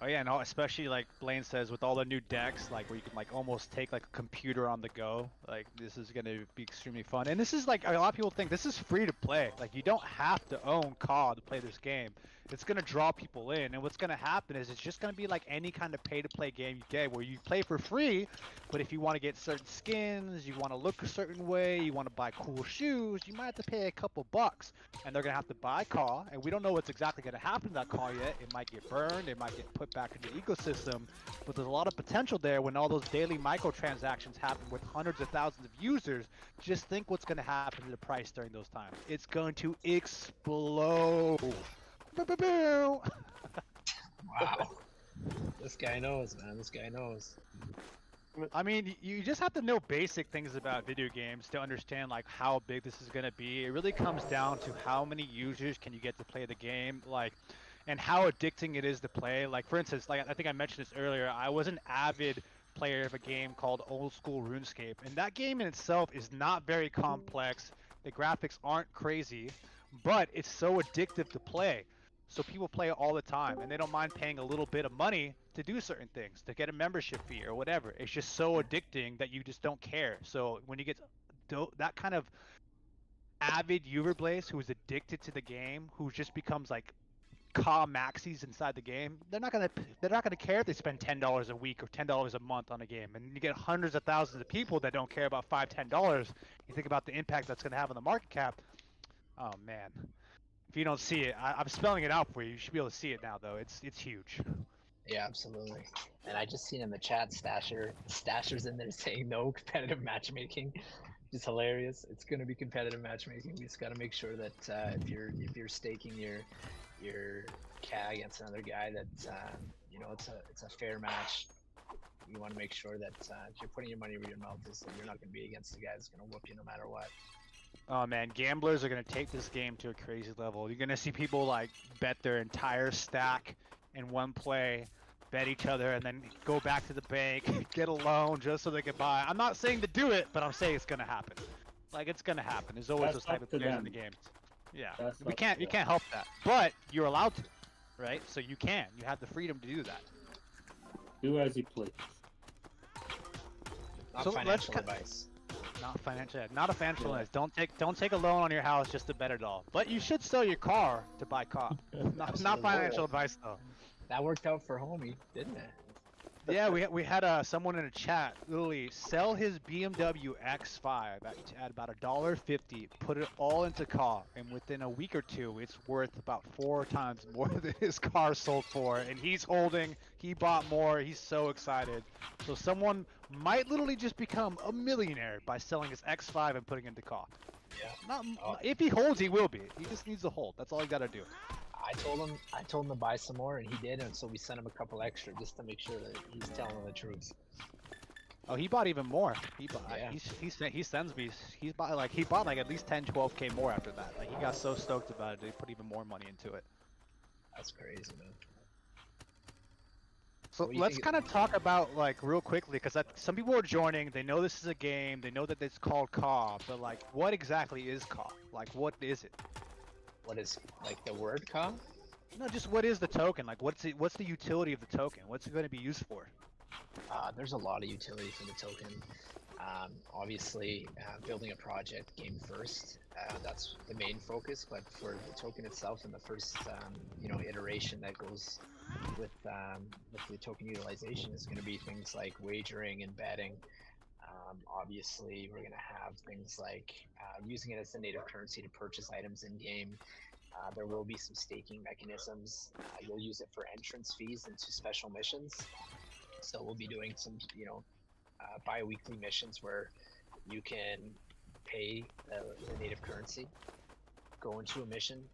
Oh yeah, no, especially like Blaine says with all the new decks, like where you can like almost take like a computer on the go. Like this is gonna be extremely fun. And this is like a lot of people think this is free to play. Like you don't have to own COD to play this game. It's gonna draw people in, and what's gonna happen is it's just gonna be like any kind of pay-to-play game you get, where you play for free, but if you want to get certain skins, you want to look a certain way, you want to buy cool shoes, you might have to pay a couple bucks, and they're gonna have to buy COD, and we don't know what's exactly gonna happen to that COD yet. It might get burned, it might get put back into the ecosystem, but there's a lot of potential there when all those daily microtransactions happen with hundreds of thousands of users. Just think what's going to happen to the price during those times. It's going to explode. Wow. This guy knows, man. This guy knows. I mean, you just have to know basic things about video games to understand like how big this is going to be. It really comes down to how many users can you get to play the game, like, and how addicting it is to play. Like, for instance, like I think I mentioned this earlier, I was an avid player of a game called Old School RuneScape, and that game in itself is not very complex. The graphics aren't crazy, but it's so addictive to play. So people play it all the time, and they don't mind paying a little bit of money to do certain things, to get a membership fee or whatever. It's just so addicting that you just don't care. So when you get that kind of avid user base who is addicted to the game, who just becomes like maxis inside the game, they're not gonna care if they spend $10 a week or $10 a month on a game. And you get hundreds of thousands of people that don't care about $5-10. You think about the impact that's gonna have on the market cap. Oh man. If you don't see it, I'm spelling it out for you. You should be able to see it now, though. It's huge. Yeah, absolutely. And I just seen in the chat Stasher's in there saying no competitive matchmaking. Just hilarious. It's going to be competitive matchmaking. We just got to make sure that if you're staking your CAG against another guy, that you know it's a fair match. You want to make sure that if you're putting your money where your mouth is, that you're not going to be against the guy that's going to whoop you no matter what. Oh man, gamblers are gonna take this game to a crazy level. You're gonna see people like bet their entire stack in one play, bet each other, and then go back to the bank, get a loan just so they can buy. I'm not saying to do it, but I'm saying it's gonna happen. Like it's gonna happen. There's always those type of players in the game. Yeah, you can't help that, but you're allowed to, right? So you have the freedom to do that. Do as you please. Not So financial advice. Not a financial advice. Don't take a loan on your house just to bet it all. But you should sell your car to buy COD. not financial advice though. That worked out for homie, didn't it? Yeah, we had someone in a chat literally sell his BMW X5 at about $1.50, put it all into COD, and within a week or two, it's worth about 4 times more than his car sold for. And he's holding, he bought more, he's so excited. So someone might literally just become a millionaire by selling his X5 and putting it into COD. Yeah. If he holds, he will be. He just needs to hold. That's all he got to do. I told him to buy some more, and he did, and so we sent him a couple extra just to make sure that he's telling the truth. Oh, he bought even more. He bought. Yeah. He sends me. He bought like at least 10-12K more after that. Like he got so stoked about it, he put even more money into it. That's crazy, man. So let's kind of talk about like real quickly, because some people are joining. They know this is a game. They know that it's called COD, but like, what exactly is COD? Like, what is it? What is like the word COD? No, just what is the token? Like, what's the utility of the token? What's it going to be used for? There's a lot of utility for the token. Obviously, building a project game first, that's the main focus. But for the token itself and the first, iteration that goes with the token utilization is going to be things like wagering and betting. Obviously, we're going to have things like using it as a native currency to purchase items in game. There will be some staking mechanisms. You'll use it for entrance fees into special missions. So we'll be doing some, bi-weekly missions where you can pay the native currency, go into a mission,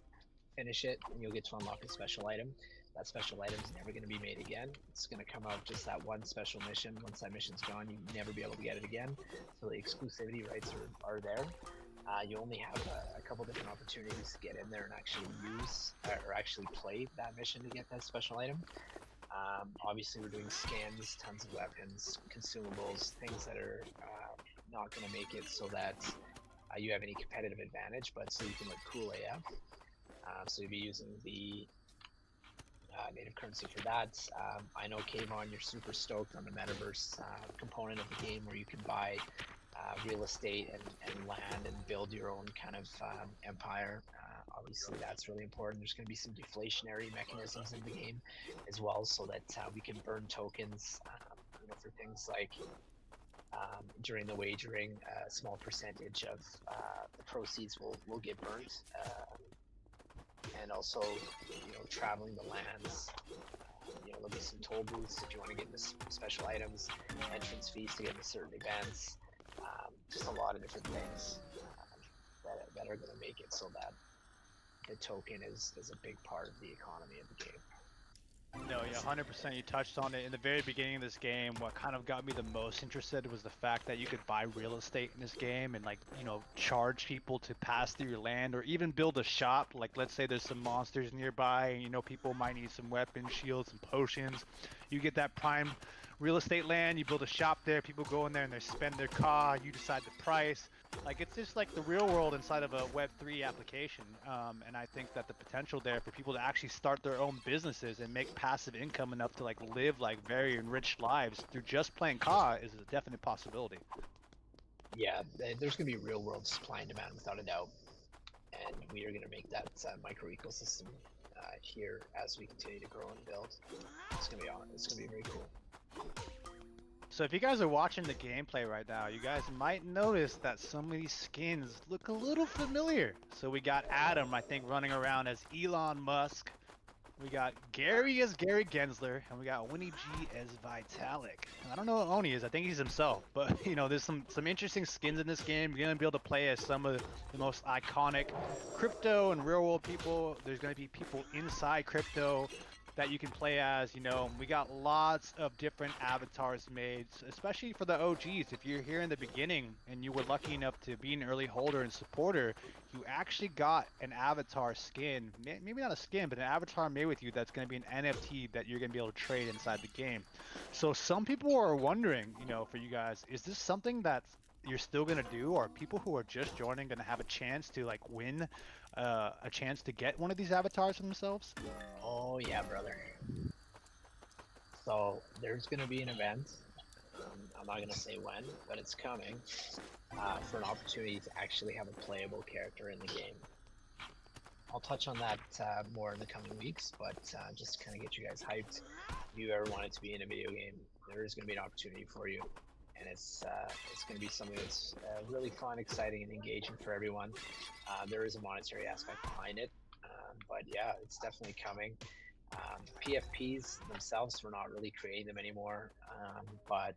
finish it, and you'll get to unlock a special item. That special item is never going to be made again. It's going to come out just that one special mission. Once that mission's gone, you never be able to get it again. So the exclusivity rights are there. You only have a couple different opportunities to get in there and actually use or actually play that mission to get that special item. Obviously, we're doing scans, tons of weapons, consumables, things that are not going to make it so that you have any competitive advantage, but so you can look cool AF. So you'll be using the native in-game currency for that. I know KVON, you're super stoked on the metaverse component of the game where you can buy real estate and land and build your own kind of empire. Obviously, that's really important. There's going to be some deflationary mechanisms in the game as well, so that we can burn tokens, for things like during the wagering, a small percentage of the proceeds will get burnt. And also, traveling the lands. There'll be some toll booths if you want to get into special items, entrance fees to get into certain events. Just a lot of different things that are going to make it so that the token is a big part of the economy of the game. No, yeah, 100%. You touched on it in the very beginning of this game. What kind of got me the most interested was the fact that you could buy real estate in this game and, like, charge people to pass through your land, or even build a shop. Like, let's say there's some monsters nearby and people might need some weapons, shields, and potions. You get that prime real estate land, you build a shop there, people go in there and they spend their car, you decide the price. Like, it's just like the real world inside of a Web3 application. And I think that the potential there for people to actually start their own businesses and make passive income enough to, like, live like very enriched lives through just playing CAW is a definite possibility. Yeah, there's going to be real world supply and demand without a doubt. And we are going to make that micro ecosystem here as we continue to grow and build. It's going to be very cool. So if you guys are watching the gameplay right now, you guys might notice that some of these skins look a little familiar. So we got Adam, I think, running around as Elon Musk. We got Gary as Gary Gensler, and we got Winnie G as Vitalik. I don't know what Oni is. I think he's himself. But there's some interesting skins in this game. You're gonna be able to play as some of the most iconic crypto and real world people. There's gonna be people inside crypto that you can play as. We got lots of different avatars made, especially for the OGs. If you're here in the beginning and you were lucky enough to be an early holder and supporter, you actually got an avatar skin, maybe not a skin, but an avatar made with you that's going to be an NFT that you're going to be able to trade inside the game. So some people are wondering, for you guys, is this something that you're still going to do, or people who are just joining going to have a chance to, like, win a chance to get one of these avatars for themselves? Oh yeah, brother. So there's going to be an event. I'm not going to say when, but it's coming for an opportunity to actually have a playable character in the game. I'll touch on that more in the coming weeks, but just to kind of get you guys hyped, if you ever wanted to be in a video game, there is going to be an opportunity for you. And it's going to be something that's really fun, exciting, and engaging for everyone. There is a monetary aspect behind it, but yeah, it's definitely coming. PFPs themselves, we're not really creating them anymore, but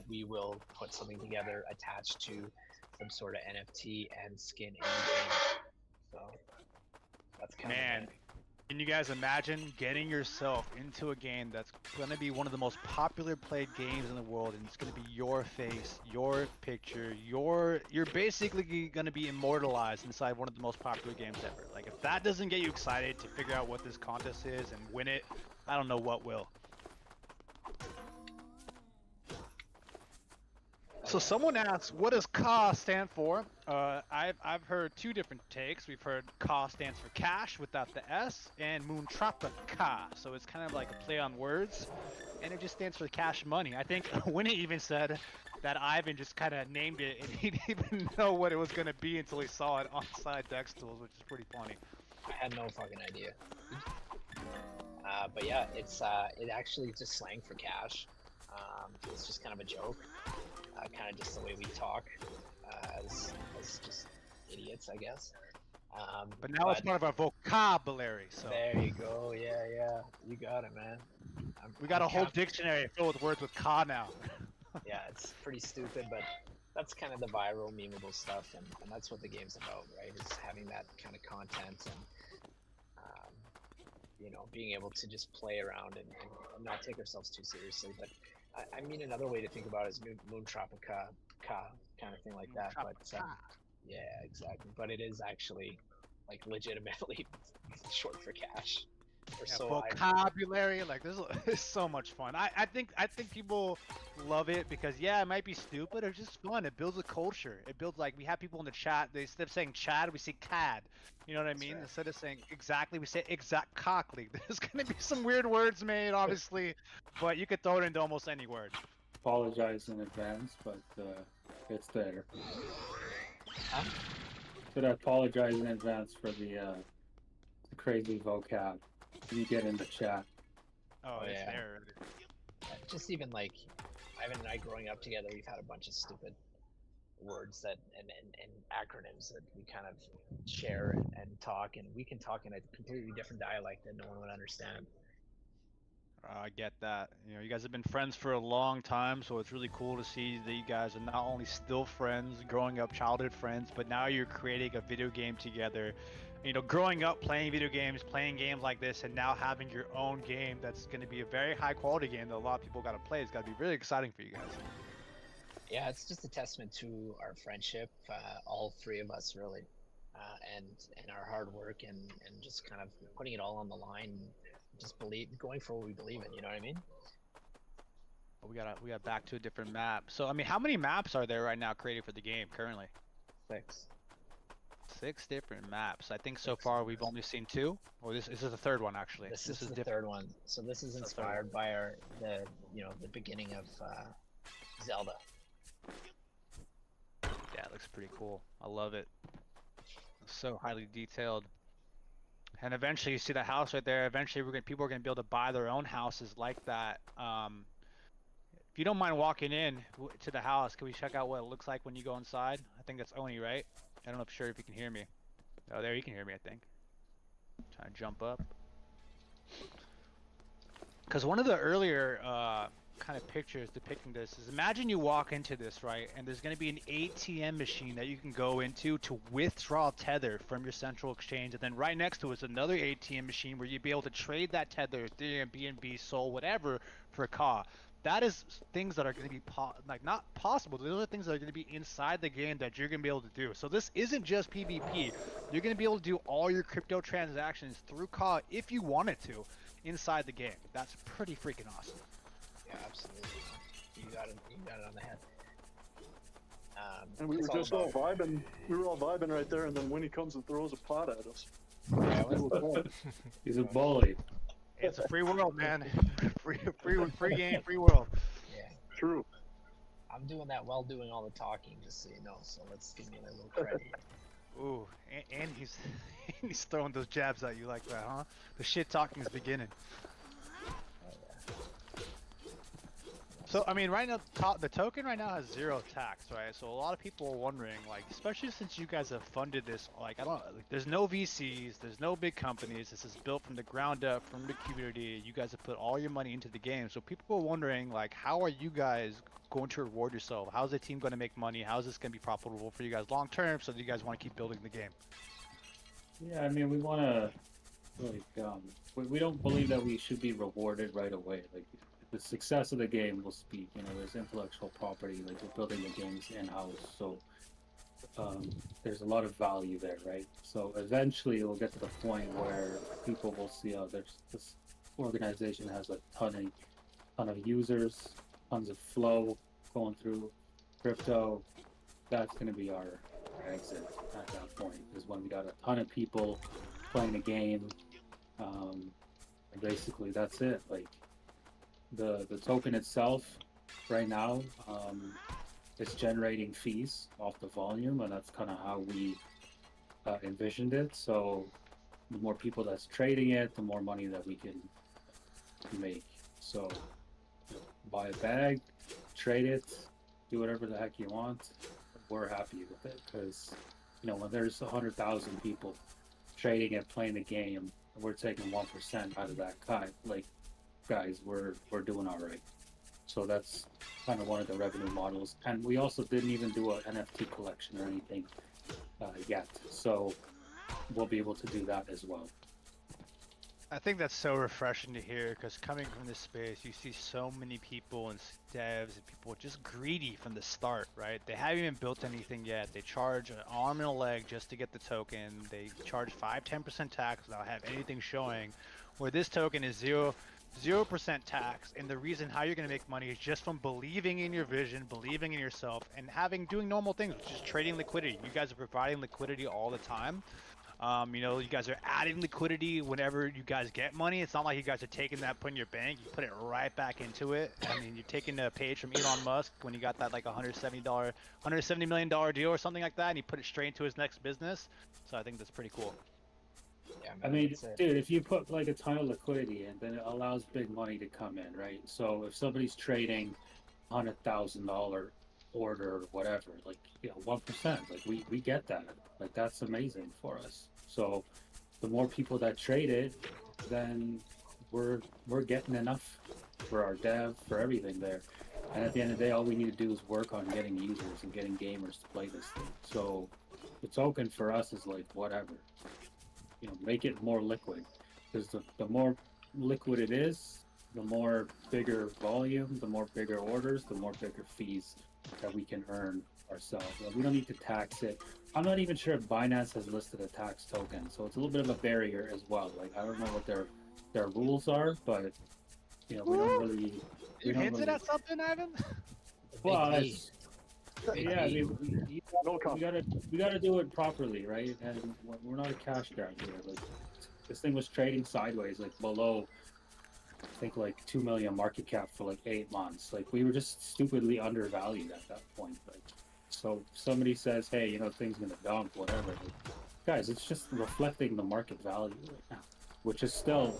we will put something together attached to some sort of NFT and skin in the game. So that's kind of it. Can you guys imagine getting yourself into a game that's going to be one of the most popular played games in the world, and it's going to be your face, your picture, you're basically going to be immortalized inside one of the most popular games ever? Like, if that doesn't get you excited to figure out what this contest is and win it, I don't know what will. So someone asks, what does KA stand for? I've heard two different takes. We've heard KA stands for cash without the S, and Moon Tropica. So it's kind of like a play on words, and it just stands for cash money. I think Winnie even said that Ivan just kind of named it, and he didn't even know what it was going to be until he saw it on side Dex Tools, which is pretty funny. I had no fucking idea. But yeah, it actually just slang for cash. It's just kind of a joke. Kind of just the way we talk as just idiots, I guess. But now it's part of our vocabulary. So there you go. Yeah, you got it, man. We got a whole dictionary filled with words with "ka" now. Yeah, it's pretty stupid, but that's kind of the viral, memeable stuff, and that's what the game's about, right? Is having that kind of content and being able to just play around and not take ourselves too seriously. But I mean, another way to think about it is Moon Tropica, kind of thing like that. But yeah, exactly. But it is actually, like, legitimately short for cash. We're Yeah, so idle. vocabulary, like this is so much fun. I think people love it because yeah, it might be stupid, it's just fun. It builds a culture. It builds like we have people in the chat. They instead of saying Chad, we say CAD. You know what I mean? right. Instead of saying exactly, we say exact cockly. There's gonna be some weird words made, obviously, but you could throw it into almost any word. Apologize in advance, but it's there. Huh? Should I apologize in advance for the crazy vocab you get in the chat? Oh, it's yeah. there. Just even like Ivan and I growing up together, we've had a bunch of stupid words that and acronyms that we kind of share and talk, and we can talk in a completely different dialect that no one would understand. I get that. You know, you guys have been friends for a long time, so it's really cool to see that you guys are not only still friends, growing up childhood friends, but now you're creating a video game together. You know, growing up playing video games, playing games like this, and now having your own game that's going to be a very high quality game that a lot of people got to play. It's got to be really exciting for you guys. Yeah, it's just a testament to our friendship, all three of us really, and our hard work and just kind of putting it all on the line, just going for what we believe in. You know what I mean? We got back to a different map. So I mean, how many maps are there right now created for the game currently? 6. 6 different maps. I think so far we've only seen 2. Or this is the third one actually. This is the third one. So this is inspired by the beginning of Zelda. Yeah, it looks pretty cool. I love it. It's so highly detailed. And eventually, you see the house right there. Eventually, people are gonna be able to buy their own houses like that. If you don't mind walking in to the house, can we check out what it looks like when you go inside? I think that's Oni, right? I don't know if you can hear me. Oh, there you can hear me. I think. Trying to jump up. Because one of the earlier kind of pictures depicting this is, imagine you walk into this, right, and there's going to be an ATM machine that you can go into to withdraw tether from your central exchange, and then right next to it is another ATM machine where you'd be able to trade that tether, Ethereum, BNB, Sol, whatever, for a car. That is things that are going to be not possible. Those are things that are going to be inside the game that you're going to be able to do. So this isn't just PvP. You're going to be able to do all your crypto transactions through COD if you wanted to inside the game. That's pretty freaking awesome. Yeah, absolutely. You got it on the head. And we were just all vibing. We were all vibing right there, and then Winnie comes and throws a pot at us. Yeah, He's a bully. It's a free world, man. free game, free world. yeah. True. I'm doing that while doing all the talking, just so you know. So let's give me a little credit. Ooh, and he's he's throwing those jabs at you like that, huh? The shit talking is beginning. So I mean, right now the token right now has 0 tax, right? So a lot of people are wondering, like, especially since you guys have funded this, like, there's no VCs, there's no big companies. This is built from the ground up, from the community. You guys have put all your money into the game. So people are wondering, like, how are you guys going to reward yourself? How's the team going to make money? How is this going to be profitable for you guys long term? So that you guys want to keep building the game. Yeah, I mean, we want to, like, we don't believe that we should be rewarded right away. Like, the success of the game will speak. You know, there's intellectual property, like we're building the games in-house, so there's a lot of value there, right? So eventually it will get to the point where people will see, oh, there's this organization has a ton of users, tons of flow going through crypto. That's going to be our exit at that point, is when we got a ton of people playing the game, and basically that's it. Like, the token itself right now, it's generating fees off the volume, and that's kind of how we envisioned it. So the more people that's trading it, the more money that we can make. So buy a bag, trade it, do whatever the heck you want. We're happy with it, because you know, when there's 100,000 people trading it, playing the game, and we're taking 1% out of that kind, like, guys, we're doing all right. So that's kind of one of the revenue models. And we also didn't even do an NFT collection or anything yet, so we'll be able to do that as well. I think that's so refreshing to hear, because coming from this space, you see so many people and devs and people just greedy from the start, right? They haven't even built anything yet. They charge an arm and a leg just to get the token. They charge 5-10% tax without have anything showing. where this token is 0% tax, and the reason how you're going to make money is just from believing in your vision, believing in yourself, and doing normal things, which is trading liquidity. You guys are providing liquidity all the time. You know, you guys are adding liquidity whenever you guys get money. It's not like you guys are taking that, putting in your bank. You put it right back into it. I mean, you're taking a page from Elon Musk when he got that like $170 million deal or something like that, and he put it straight into his next business. So I think that's pretty cool. Yeah, I man, mean, that's it. dude, if you put like a ton of liquidity in, then it allows big money to come in, right? So if somebody's trading $100,000 order or whatever, like 1%, like we get that. Like that's amazing for us. So the more people that trade it, then we're getting enough for our dev, for everything there. And at the end of the day, all we need to do is work on getting users and getting gamers to play this thing. So the token for us is like whatever. Make it more liquid, because the more liquid it is, the more bigger volume, the more bigger orders, the more bigger fees that we can earn ourselves. We don't need to tax it. I'm not even sure if Binance has listed a tax token, so it's a little bit of a barrier as well. Like I don't know what their rules are, but we don't really. You hinted at something, Ivan? Well, Big yeah, I V. mean, we gotta do it properly, right? And we're not a cash grab here. Like this thing was trading sideways, like below, I think like 2 million market cap for like 8 months. Like we were just stupidly undervalued at that point. Like, so if somebody says, hey, things gonna dump, whatever. Like, guys, it's just reflecting the market value right now, which is still.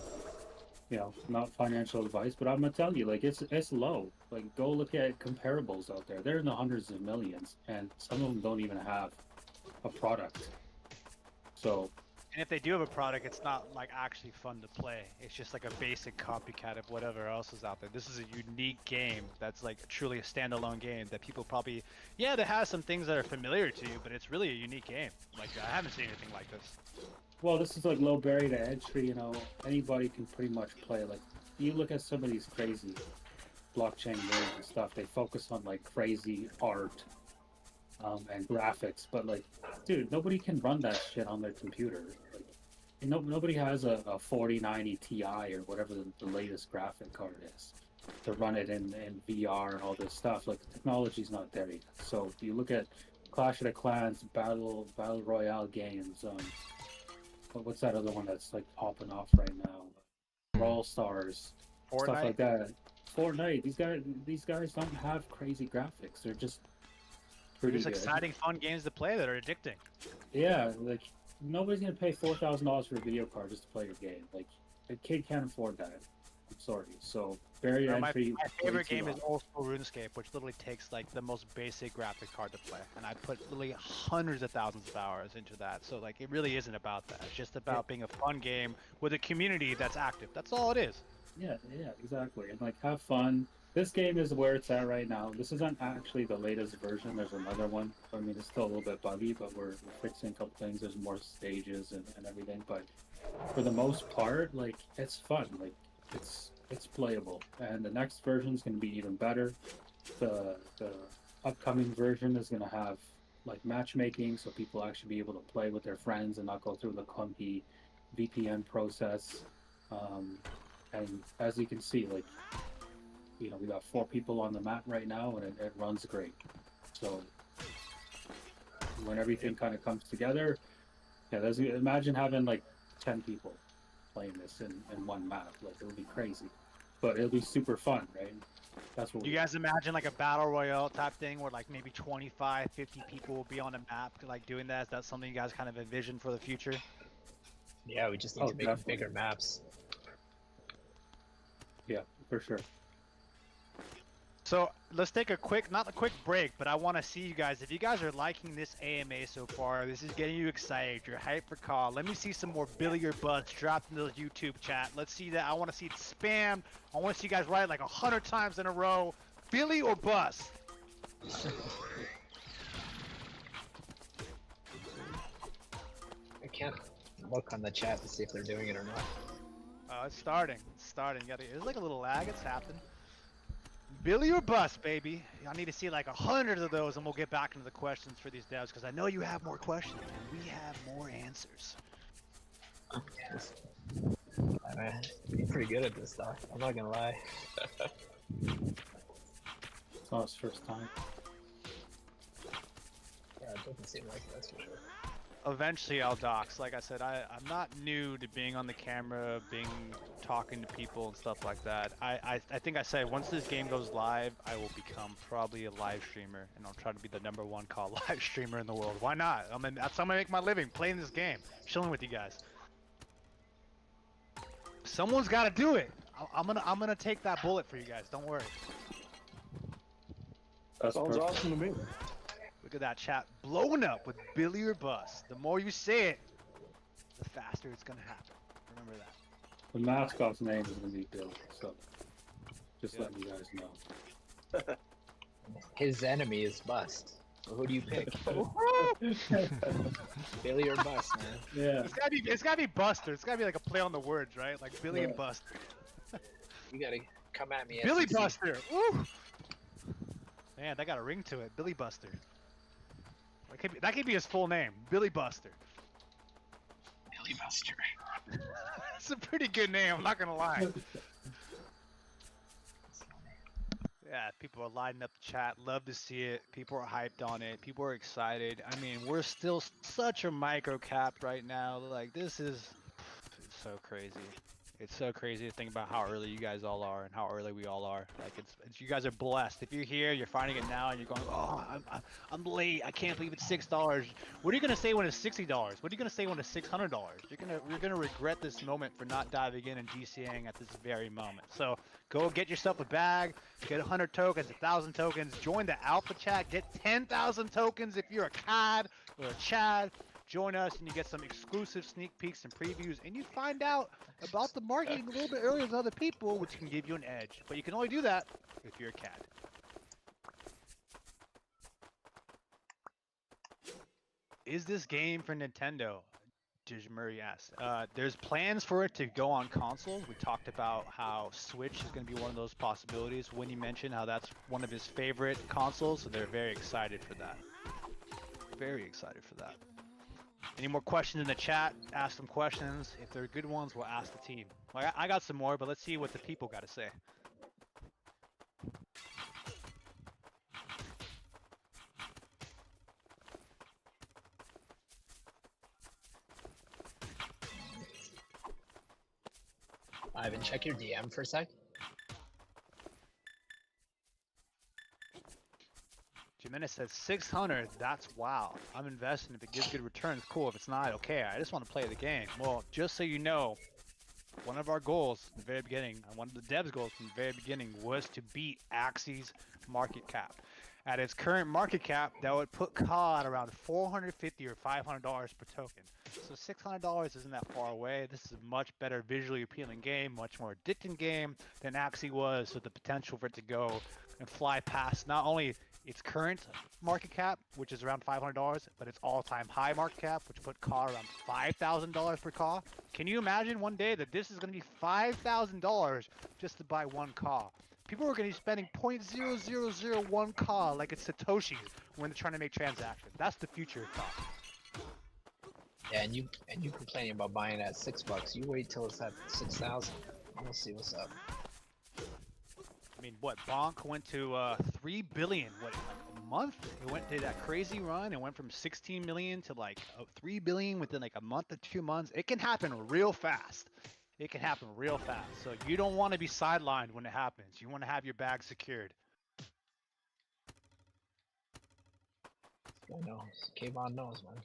Not financial advice, but I'm gonna tell you, like it's low. Like go look at comparables out there. They're in the hundreds of millions, and some of them don't even have a product. So, and if they do have a product, it's not like actually fun to play. It's just like a basic copycat of whatever else is out there. This is a unique game that's like truly a standalone game that people probably, that has some things that are familiar to you, but it's really a unique game. Like I haven't seen anything like this. well, this is like low barrier to entry. Anybody can pretty much play. Like you look at some of these crazy blockchain games and stuff. They focus on like crazy art and graphics, but like, dude, nobody can run that shit on their computer. Like, nobody has a 4090 Ti or whatever the latest graphic card is to run it in VR and all this stuff. Like the technology's not there yet. So if you look at Clash of the Clans, battle royale games, what's that other one that's like popping off right now? Brawl Stars, Fortnite? stuff like that. Fortnite. These guys don't have crazy graphics. They're just pretty There's good. exciting, fun games to play that are addicting. Yeah, like nobody's gonna pay $4,000 for a video card just to play your game. Like a kid can't afford that. I'm sorry. So barrier My entry. favorite game is old school RuneScape, which literally takes like the most basic graphic card to play, and I put literally hundreds of thousands of hours into that. So like, it really isn't about that. It's just about being a fun game with a community that's active. That's all it is. Yeah, exactly. And like, have fun. This game is where it's at right now. This isn't actually the latest version. There's another one. I mean, it's still a little bit buggy, but we're fixing a couple things. There's more stages and everything. But for the most part, like, it's fun. Like, it's playable. And the next version is going to be even better. The upcoming version is going to have like matchmaking, so people actually be able to play with their friends and not go through the clunky VPN process. And as you can see, like, we got 4 people on the map right now, and it runs great. So when everything kind of comes together, imagine having like 10 people playing this in one map. Like, it would be crazy, but it'll be super fun, right? That's what You guys imagine like a battle royale type thing where like maybe 25, 50 people will be on a map like doing that? Is that something you guys kind of envision for the future? Yeah, we just need to make definitely. bigger maps. Yeah, for sure. So let's take a quick, not a quick break, but I want to see you guys. If you guys are liking this AMA so far, this is getting you excited, you're hyped for call. Let me see some more Billy or Buzz dropped into the YouTube chat. Let's see that. I want to see it spam. I want to see you guys write like 100 times in a row. Billy or Buzz? I can't look on the chat to see if they're doing it or not. It's starting. It's starting. There's like a little lag. It's happening. Billy or bust, baby. I need to see like 100 of those, and we'll get back into the questions for these devs, because I know you have more questions, and we have more answers. Yes. You're pretty good at this stuff. I'm not gonna lie. It's not his first time. Yeah, it doesn't seem like it, that's for sure. Eventually I'll dox. Like I said, I'm not new to being on the camera, talking to people and stuff like that. I think I said once this game goes live, I will become probably a live streamer, and I'll try to be the #1 call live streamer in the world. Why not? I mean, that's how I make my living, playing this game, chilling with you guys. Someone's got to do it. I'm gonna take that bullet for you guys. Don't worry. That's Sounds perfect. awesome to me. Look at that chat blowing up with Billy or Bust. The more you say it, the faster it's gonna happen. Remember that. The mascot's name is gonna be Bill, so just letting you guys know. His enemy is Bust. Well, who do you pick? Billy or Bust, man? Yeah. It's gotta be Buster. It's gotta be like a play on the words, right? Like Billy and Buster. You gotta come at me. Billy SEC. Buster. Woo! Man, that got a ring to it. Billy Buster. That could be his full name. Billy Buster. Billy Buster. That's a pretty good name. I'm not gonna lie. Yeah, people are lighting up the chat. Love to see it. People are hyped on it. People are excited. I mean, we're still such a micro cap right now. Like, this is it's so crazy. It's so crazy to think about how early you guys all are and how early we all are. Like, it's you guys are blessed. If you're here, you're finding it now, and you're going, oh, I'm late. I can't believe it's $6. What are you gonna say when it's $60? What are you gonna say when it's $600? You're gonna regret this moment for not diving in and DCing at this very moment. So go get yourself a bag, get 100 tokens, 1,000 tokens, join the alpha chat, get 10,000 tokens if you're a CAD or a Chad. Join us and you get some exclusive sneak peeks and previews, and you find out about the market a little bit earlier than other people, which can give you an edge. But you can only do that if you're a CAD. Is this game for Nintendo? Dish Murray asks. There's plans for it to go on consoles. We talked about how Switch is going to be one of those possibilities. Winnie mentioned how that's one of his favorite consoles, so they're very excited for that. Very excited for that. Any more questions in the chat? Ask some questions. If they're good ones, we'll ask the team. Well, I got some more, but let's see what the people got to say. Ivan, check your DM for a sec. Jimenez says 600. That's wow. I'm investing. If it gives good returns, cool. If it's not, okay. I just want to play the game. Well, just so you know, one of our goals from the very beginning, and one of the devs' goals from the very beginning, was to beat Axie's market cap. At its current market cap, that would put COD at around $450 or $500 per token. So $600 isn't that far away. This is a much better visually appealing game, much more addicting game than Axie was. So the potential for it to go and fly past not only its current market cap, which is around $500, but its all-time high market cap, which put COD around $5,000 per COD. Can you imagine one day that this is going to be $5,000 just to buy one COD? People are going to be spending 0.0001 COD like it's Satoshi when they're trying to make transactions. That's the future of COD. Yeah, and you complaining about buying at $6. You wait till it's at 6,000. We'll see what's up. I mean, what, Bonk went to 3 billion, what, in like a month? It did that crazy run. It went from 16 million to like 3 billion within like a month or 2 months. It can happen real fast. It can happen real fast. So you don't want to be sidelined when it happens. You want to have your bag secured. I know. KVON knows, man.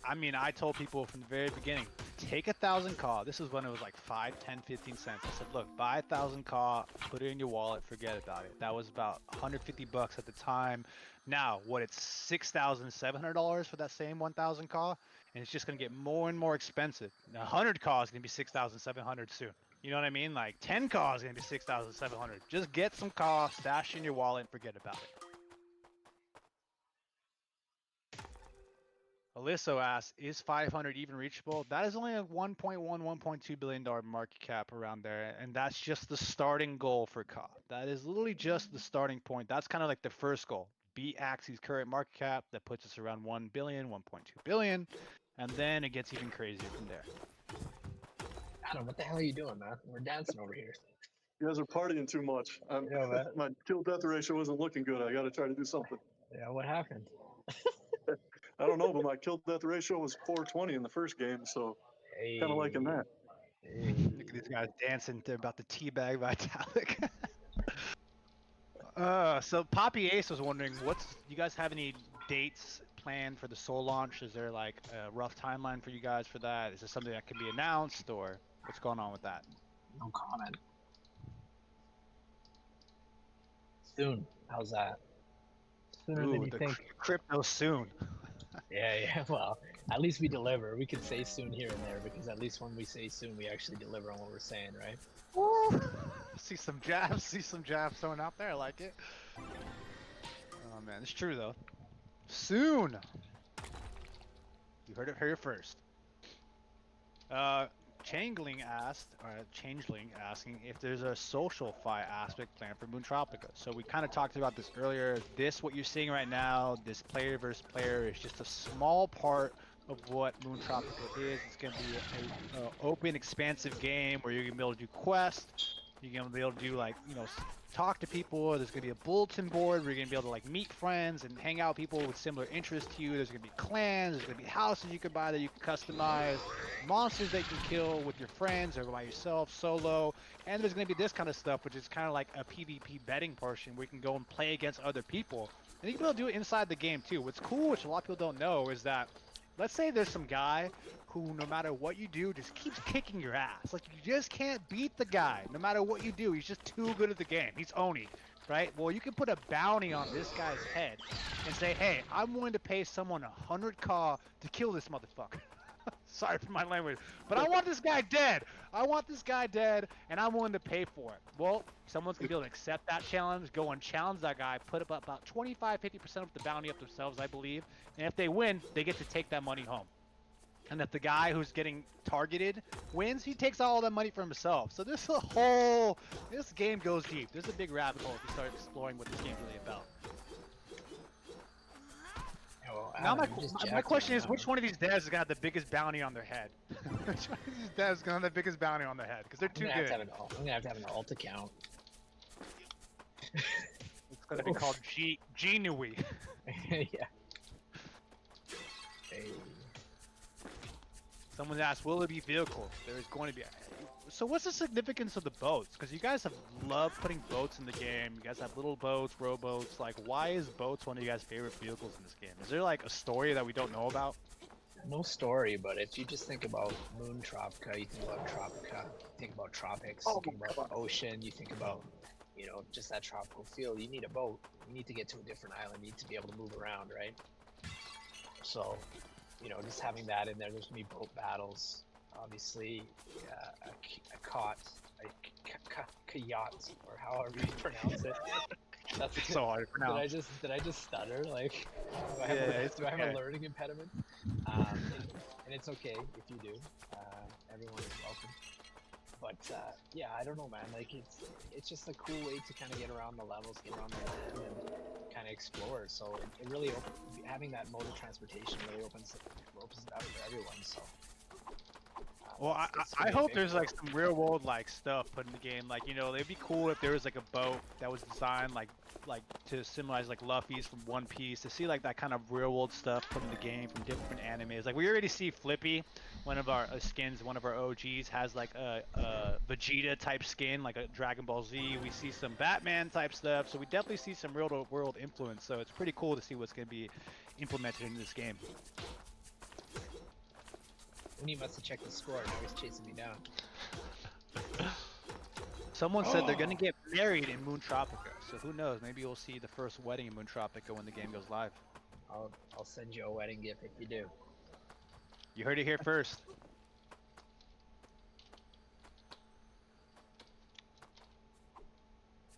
I mean, I told people from the very beginning, take 1,000 COD. This is when it was like 5, 10, 15 cents. I said, look, buy 1,000 COD, put it in your wallet, forget about it. That was about 150 bucks at the time. Now, what, it's $6,700 for that same 1,000 COD, and it's just gonna get more and more expensive. Now, 100 COD is gonna be 6,700 soon. You know what I mean? Like 10 COD is gonna be 6,700. Just get some COD, stash in your wallet, and forget about it. Alysso asks, is 500 even reachable? That is only a $1.1, $1.2 billion market cap around there, and that's just the starting goal for COD. That is literally just the starting point. That's kind of like the first goal. Beat Axie's current market cap. That puts us around 1 billion, 1.2 billion. and then it gets even crazier from there. Adam, what the hell are you doing, man? We're dancing over here. You guys are partying too much. Yeah, man. My kill death ratio isn't looking good. I got to try to do something. Yeah, what happened? I don't know, but my kill death ratio was 420 in the first game, so Hey. kind of liking that. Hey. Look at these guys dancing. They're about to teabag Vitalik. So Poppy Ace was wondering, you guys have any dates planned for the Soul launch? Is there like a rough timeline for you guys for that? Is this something that can be announced, or what's going on with that? No comment. Soon. How's that? Sooner than Ooh, you the think. crypto soon. Yeah. Well, at least we deliver. We can say soon here and there because at least when we say soon, we actually deliver on what we're saying, right? See some jabs thrown out there. I like it. Oh man, it's true though. Soon. You heard it here first. Changeling asking if there's a social fi aspect planned for Moon Tropica. So we kind of talked about this earlier. What you're seeing right now, this player versus player, is just a small part of what Moon Tropica is. It's going to be an open, expansive game where you're going to be able to do quests. You're going to be able to do talk to people. There's going to be a bulletin board where you're going to be able to meet friends and hang out with people with similar interests to you. There's going to be clans. There's going to be houses you can buy that you can customize. Monsters that you can kill with your friends or by yourself, solo. And there's going to be this kind of stuff, which is kind of like a PvP betting portion where you can go and play against other people. And you can be able to do it inside the game too. What's cool, which a lot of people don't know, is that let's say there's some guy who, no matter what you do, just keeps kicking your ass. Like, you just can't beat the guy. No matter what you do, he's just too good at the game. He's Oni, right? Well, you can put a bounty on this guy's head and say, hey, I'm willing to pay someone 100k to kill this motherfucker. Sorry for my language, but I want this guy dead. And I'm willing to pay for it. Well, someone's gonna be able to accept that challenge, go and challenge that guy, put up about 25-50% of the bounty up themselves, I believe. And if they win, they get to take that money home. And if the guy who's getting targeted wins, he takes all that money for himself. So this game goes deep. There's a big rabbit hole if you start exploring what this game's really about. Well, Now Adam, my question is, which one of these devs is gonna have the biggest bounty on their head? Which one of these devs is gonna have the biggest bounty on their head? Because they're too good. I'm gonna have to have an alt account. It's gonna be called G-Nui. Yeah. Hey. Someone asked, will it be vehicles? There is going to be. So what's the significance of the boats? Because you guys have loved putting boats in the game. You guys have little boats, rowboats. Like, why is boats one of you guys' favorite vehicles in this game? Is there like a story that we don't know about? No story, but if you just think about Moon Tropica, you think about Tropica, you think about tropics, you think about the ocean, you think about, just that tropical feel. You need a boat. You need to get to a different island. You need to be able to move around, right? So, just having that in there, there's gonna be boat battles. Obviously, a cot, a yacht, or however you pronounce it. That's so hard to pronounce. Did I just stutter? Like, do I have a learning impediment? And it's okay if you do. Everyone is welcome. But yeah, I don't know, man. Like, it's just a cool way to kind of get around the levels, get around the land, and kind of explore. So it really having that mode of transportation really opens it up for everyone. So. Well, I hope there's like some real world like stuff put in the game. Like, it'd be cool if there was like a boat that was designed like to symbolize like Luffy's from One Piece, to see like that kind of real world stuff put in the game from different animes. Like, we already see Flippy, one of our skins, one of our OGs, has like a Vegeta type skin, like a Dragon Ball Z. We see some Batman type stuff, so we definitely see some real world influence. So it's pretty cool to see what's going to be implemented in this game. Uni must have checked the score. Now he's chasing me down. Someone said they're gonna get married in Moon Tropica, so who knows? Maybe you'll see the first wedding in Moon Tropica when the game goes live. I'll send you a wedding gift if you do. You heard it here first.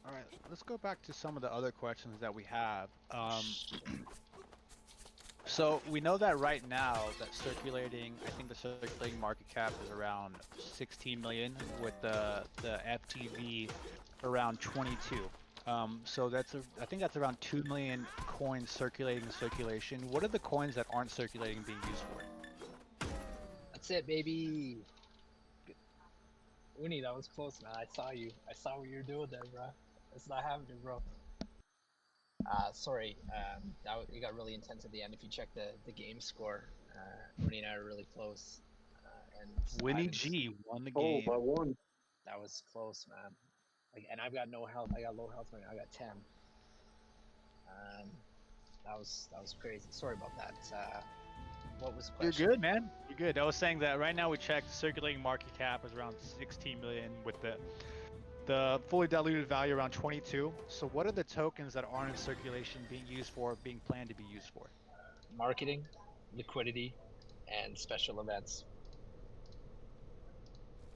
All right, let's go back to some of the other questions that we have. So we know that right now that I think the circulating market cap is around 16 million with the FTV around 22. So I think that's around 2 million coins circulating in circulation. What are the coins that aren't circulating being used for? That's it, baby. Uni, that was close, man. I saw you. I saw what you were doing there, bro. That's not happening, bro. Sorry. It got really intense at the end. If you check the game score, Uni and I are really close. And Winnie G won the Oh, game. by one. that was close, man. Like, and I've got no health. I got low health right now. I got 10. That was crazy. Sorry about that. What was the You're question? good, man. You're good. I was saying that right now we checked circulating market cap is around 16 million with the fully diluted value around 22. So what are the tokens that aren't in circulation being planned to be used for? Marketing, liquidity, and special events.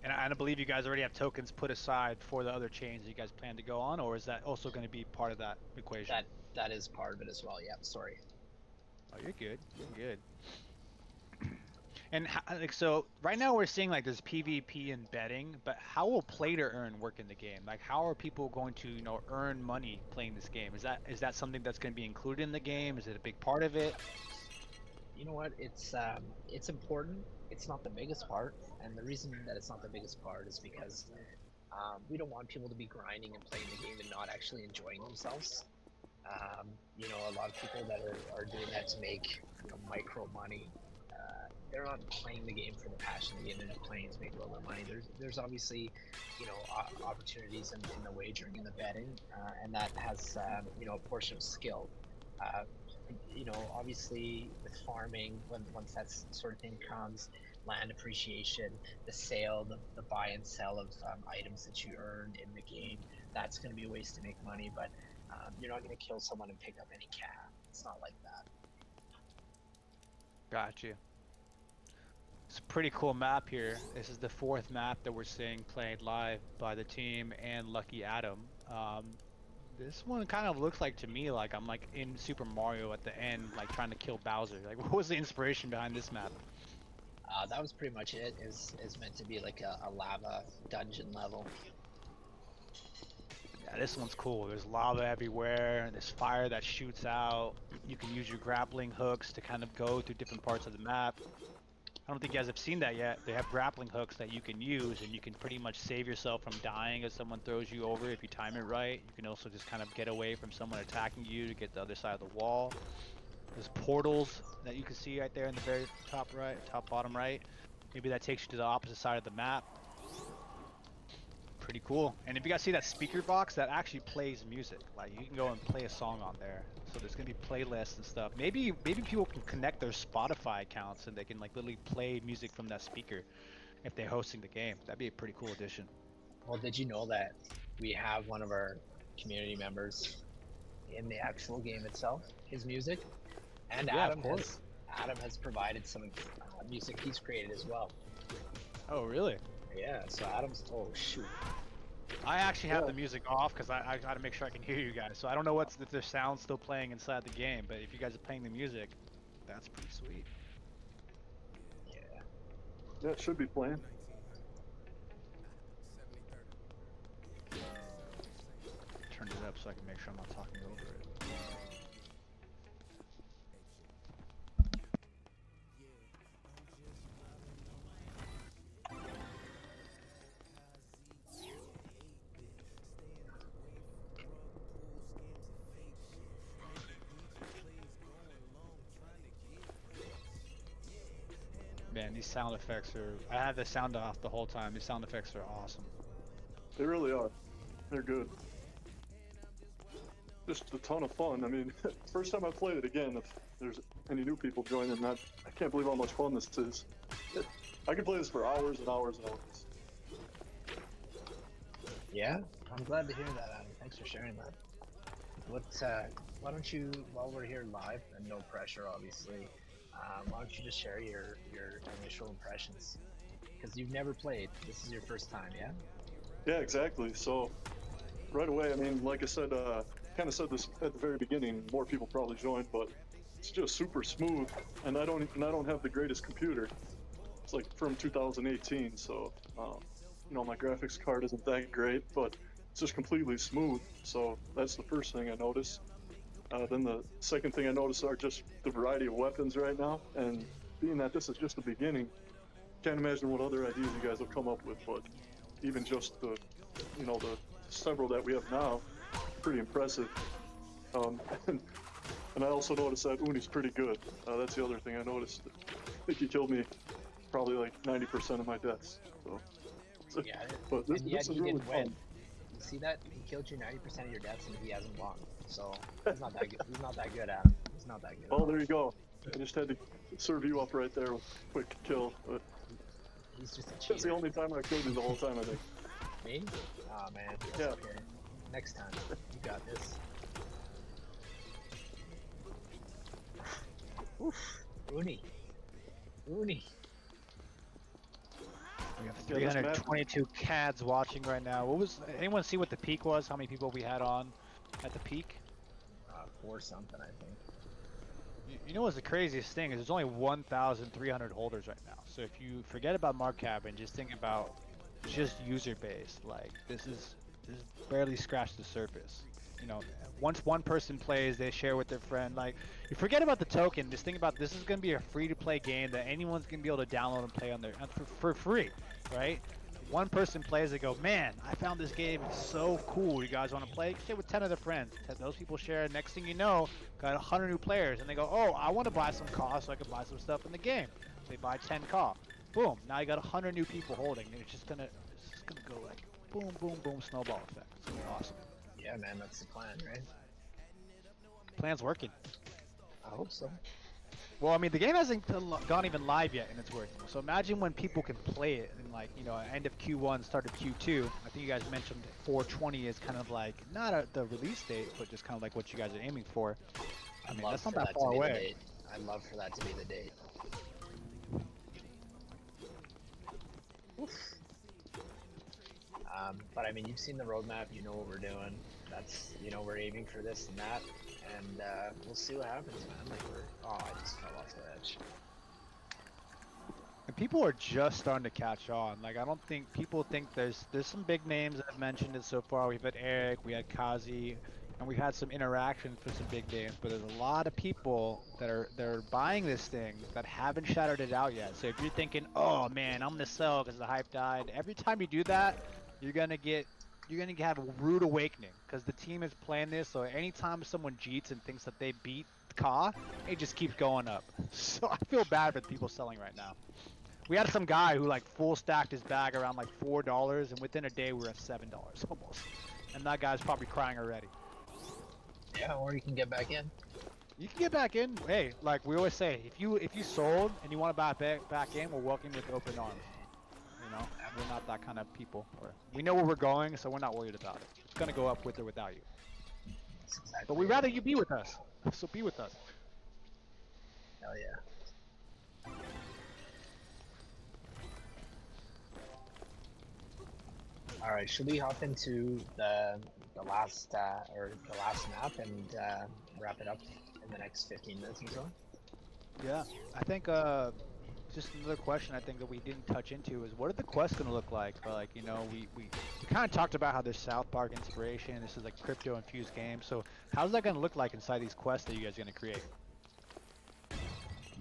And I believe you guys already have tokens put aside for the other chains you guys plan to go on, or is that also going to be part of that equation? That is part of it as well. Yeah, sorry. Oh, you're good. You're good. And like, so right now we're seeing like there's PvP and betting, but how will play to earn work in the game? Like, how are people going to earn money playing this game? Is that something that's going to be included in the game? Is it a big part of it? You know what? It's important. It's not the biggest part, and the reason that it's not the biggest part is because we don't want people to be grinding and playing the game and not actually enjoying themselves. A lot of people that are doing that to make micro money. They're not playing the game for the passion of the game. They're just playing to make a little bit of money. There's obviously, opportunities in the wagering and the betting, and that has a portion of skill. Obviously with farming, once that sort of thing comes, land appreciation, the sale, the buy and sell of items that you earned in the game, that's going to be ways to make money. But you're not going to kill someone and pick up any cap. It's not like that. Got you. It's a pretty cool map here. This is the 4th map that we're seeing played live by the team and Lucky Adam. This one kind of looks like to me like I'm like in Super Mario at the end, like trying to kill Bowser. Like, what was the inspiration behind this map? That was pretty much it. Is meant to be like a lava dungeon level. Yeah, this one's cool. There's lava everywhere, and there's fire that shoots out. You can use your grappling hooks to kind of go through different parts of the map. I don't think you guys have seen that yet. They have grappling hooks that you can use, and you can pretty much save yourself from dying if someone throws you over if you time it right. You can also just kind of get away from someone attacking you to get to the other side of the wall. There's portals that you can see right there in the very top bottom right. Maybe that takes you to the opposite side of the map. Pretty cool. And if you guys see that speaker box, that actually plays music. Like, you can go and play a song on there. So there's gonna be playlists and stuff. Maybe people can connect their Spotify accounts and they can like literally play music from that speaker if they're hosting the game. That'd be a pretty cool addition. Well, did you know that we have one of our community members in the actual game itself, his music? And Yeah, Adam of course. Adam has provided some music he's created as well. Oh, really? Yeah, so oh shoot. I actually have the music off because I gotta make sure I can hear you guys. So I don't know if the sound's still playing inside the game, but if you guys are playing the music, that's pretty sweet. Yeah. Yeah, it should be playing. Turn it up so I can make sure I'm not talking over it. Man, these sound effects are... I had the sound off the whole time. These sound effects are awesome. They really are. They're good. Just a ton of fun. I mean, first time I played it again, if there's any new people joining, I can't believe how much fun this is. I could play this for hours and hours and hours. Yeah, I'm glad to hear that, Adam. Thanks for sharing that. Why don't you, while we're here live, and no pressure obviously, why don't you just share your initial impressions? Because you've never played. This is your first time, yeah? Yeah, exactly. So, right away, I mean, like I said, kind of said this at the very beginning, more people probably joined, but it's just super smooth, and I don't have the greatest computer. It's like from 2018, so, my graphics card isn't that great, but it's just completely smooth. So that's the first thing I noticed. Then the second thing I noticed are just the variety of weapons right now, and being that this is just the beginning, can't imagine what other ideas you guys will come up with, but even just the, you know, the several that we have now, pretty impressive. And I also noticed that Uni's pretty good. That's the other thing I noticed. I think he killed me probably like 90% of my deaths. So, Yeah, but this and yet is he really didn't win. fun. You see that? He killed you 90% of your deaths and he hasn't won. So he's not that good. He's not that good, Adam. He's not that good. Oh, there you go. I just had to serve you up right there with a quick kill. But He's just a that's the cheater. only time I killed you the whole time, I think. Me? Oh man. That's Yeah. okay. Next time, you got this. Oof. Uni. Uni. We have Yeah, this map- 322 CADs watching right now. What was? Anyone see what the peak was? How many people we had on at the peak? 4 something, I think. You know what's the craziest thing is there's only 1,300 holders right now. So if you forget about Mark Cap and just think about just user base, like this is barely scratched the surface. You know, once one person plays, they share with their friend. Like, you forget about the token. Just think about this is going to be a free-to-play game that anyone's going to be able to download and play on their for free, right? One person plays, they go, man, I found this game. It's so cool. You guys want to play? Share with 10 other friends. Those people share. Next thing you know, got 100 new players, and they go, oh, I want to buy some CAW so I can buy some stuff in the game. They buy 10 CAW. Boom. Now you got 100 new people holding. And it's just gonna go like boom, boom, boom, snowball effect. It's gonna be awesome. Yeah, man, that's the plan, right? Plan's working. I hope so. Well, I mean, the game hasn't gone even live yet, and it's working. So imagine when people can play it, and like, you know, end of Q1, start of Q2. I think you guys mentioned 420 is kind of like not the release date, but just kind of like what you guys are aiming for. I mean, that's not that far away. I'd love for that to be the date. Oof. But I mean, you've seen the roadmap. You know what we're doing. That's, you know, we're aiming for this and that, and we'll see what happens, man. Like I just fell off the edge. And people are just starting to catch on. Like, I don't think people think there's some big names that have mentioned it so far. We've had Eric, we had Kazi, and we've had some interactions for some big names. But there's a lot of people that are buying this thing that haven't shouted it out yet. So if you're thinking, oh man, I'm gonna sell because the hype died, every time you do that, you're gonna have a rude awakening because the team is playing this. So anytime someone cheats and thinks that they beat Ka, it just keeps going up. So I feel bad for the people selling right now. We had some guy who like full stacked his bag around like $4, and within a day we were at $7 almost. And that guy's probably crying already. Yeah, or you can get back in. You can get back in. Hey, like we always say, if you sold and you want to buy back in, we're welcome with open arms. You know, we're not that kind of people. We know where we're going, so we're not worried about it. It's gonna go up with or without you. That's exactly But we'd rather you be with us. So be with us. Hell yeah. All right, should we hop into the last map and wrap it up in the next 15 minutes or so? Yeah, I think just another question I think that we didn't touch into is what are the quests gonna look like? Like, you know, we kind of talked about how there's South Park inspiration. This is like crypto infused game. So how's that gonna look like inside these quests that you guys are gonna create?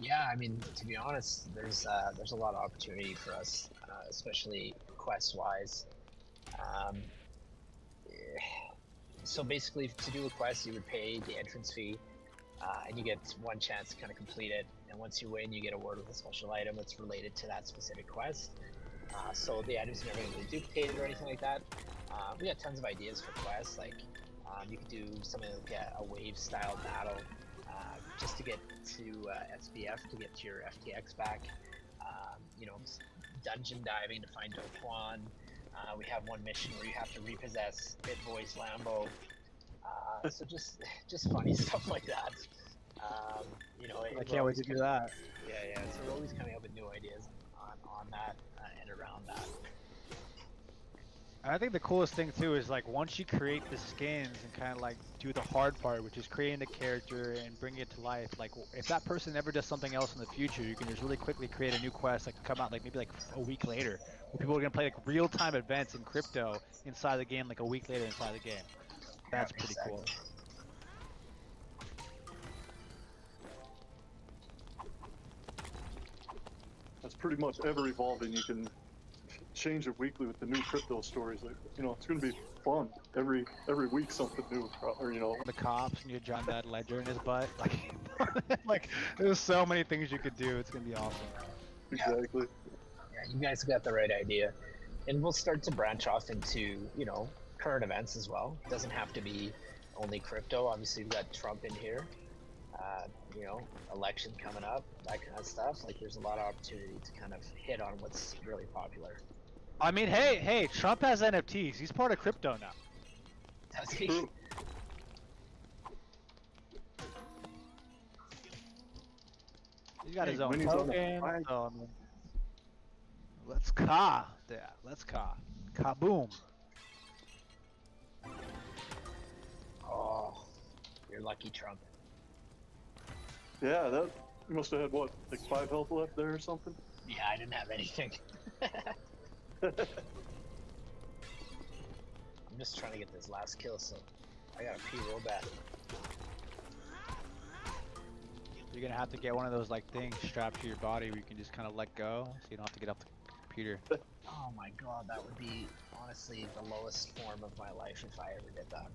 Yeah, I mean, to be honest, there's a lot of opportunity for us, especially quest-wise. So basically, to do a quest, you would pay the entrance fee, and you get one chance to kind of complete it. And once you win, you get awarded with a special item that's related to that specific quest. So the items are never going to be duplicated or anything like that. We got tons of ideas for quests, like you could do something like a wave-style battle, just to get to SBF, to get to your FTX back. You know, dungeon diving to find Do Kwon. We have one mission where you have to repossess Bit Boy's Lambo. So just funny stuff like that. You know, I can't wait to do that. Yeah. So we're always coming up with new ideas on that and around that. And I think the coolest thing too is like once you create the skins and kind of like do the hard part, which is creating the character and bringing it to life. Like if that person ever does something else in the future, you can just really quickly create a new quest that can come out like maybe like a week later, where people are gonna play like real-time events in crypto inside the game like a week later inside the game. That's pretty cool. that's pretty much ever evolving. You can change it weekly with the new crypto stories. Like, you know, it's going to be fun. Every week something new, or you know. The cops and you John that ledger in his butt. Like there's so many things you could do. It's gonna be awesome. Exactly. Yeah, you guys got the right idea, and we'll start to branch off into, you know, current events as well. It doesn't have to be only crypto. Obviously, we've got Trump in here. You know, election coming up, that kind of stuff. Like, there's a lot of opportunity to kind of hit on what's really popular. I mean, hey, Trump has NFTs. He's part of crypto now. Does he? True. He's got his Hey, own when he's on the token. flag. So, I mean, let's that. Let's kaboom. Oh, you're lucky, Trump. Yeah, that you must have had what, like 5 health left there or something. Yeah, I didn't have anything. I'm just trying to get this last kill, so I gotta pee real bad. You're gonna have to get one of those like things strapped to your body where you can just kind of let go, so you don't have to get off the computer. Oh my god, that would be honestly the lowest form of my life if I ever did that.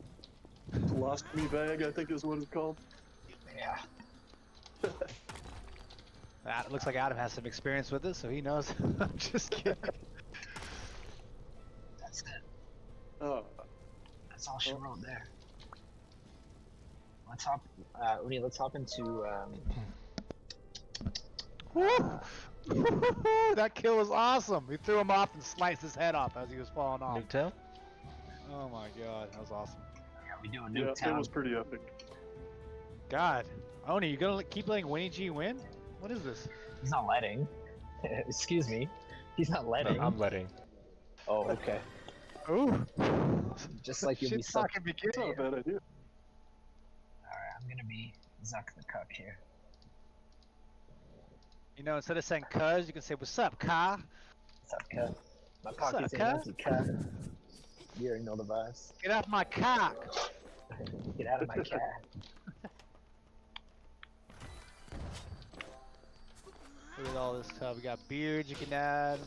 Colostomy bag, I think is what it's called. Yeah. It looks like Adam has some experience with this, so he knows. I'm just kidding. That's it. Oh, That's all she wrote there. Let's hop, Uni, let's hop into, That kill was awesome. We threw him off and sliced his head off as he was falling off. Nuketown? Oh my god, that was awesome. yeah, we do a yeah, Nuketown. it was pretty epic. God, Oni, you gonna keep letting Winnie G win? What is this? He's not letting. Excuse me. He's not letting. I'm letting. Oh, okay. Ooh. Just like you'll be Shit's not sucked. gonna be It's not a good. bad idea. Alright, I'm gonna be Zuck the Cuck here. You know, instead of saying cuz, you can say what's up, Ka. What's up, Cuck? My What's pocket's up, ain't Cuck? empty, Cuck. You already know the vibes. Get off my cock. Get out of my cat. Look at all this stuff. We got beards you can add.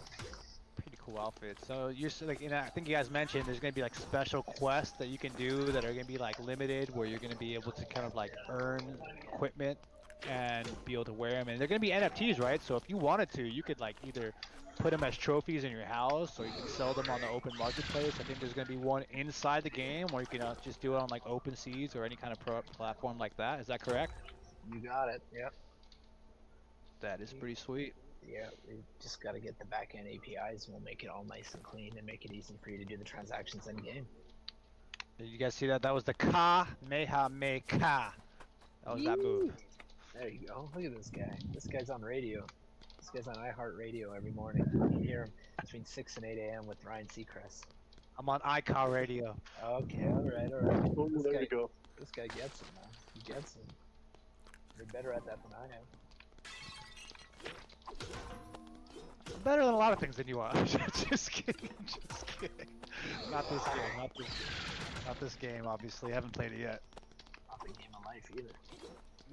Pretty cool outfit. So you're like, you know, I think you guys mentioned there's gonna be like special quests that you can do that are gonna be like limited, where you're gonna be able to kind of like earn equipment and be able to wear them. And they're gonna be NFTs, right? So if you wanted to, you could like either put them as trophies in your house, or you can sell them on the open marketplace. I think there's gonna be one inside the game, or you can just do it on like OpenSeas or any kind of platform like that. Is that correct? You got it, yep. That is pretty sweet. Yeah, we just gotta get the back-end APIs and we'll make it all nice and clean and make it easy for you to do the transactions in game. Did you guys see that? That was the Kamehameha. That was that move. There you go. Look at this guy. This guy's on radio. This guy's on iHeartRadio every morning. You can hear him between 6 and 8 a.m. with Ryan Seacrest. I'm on iCar radio. Okay, alright. Oh, This there guy, you go. This guy gets it, man. He gets it. You're better at that than I am. I'm better than a lot of things than you are. Just kidding. Just kidding. Not this game. Not this game, obviously. I haven't played it yet. Not the game of life either.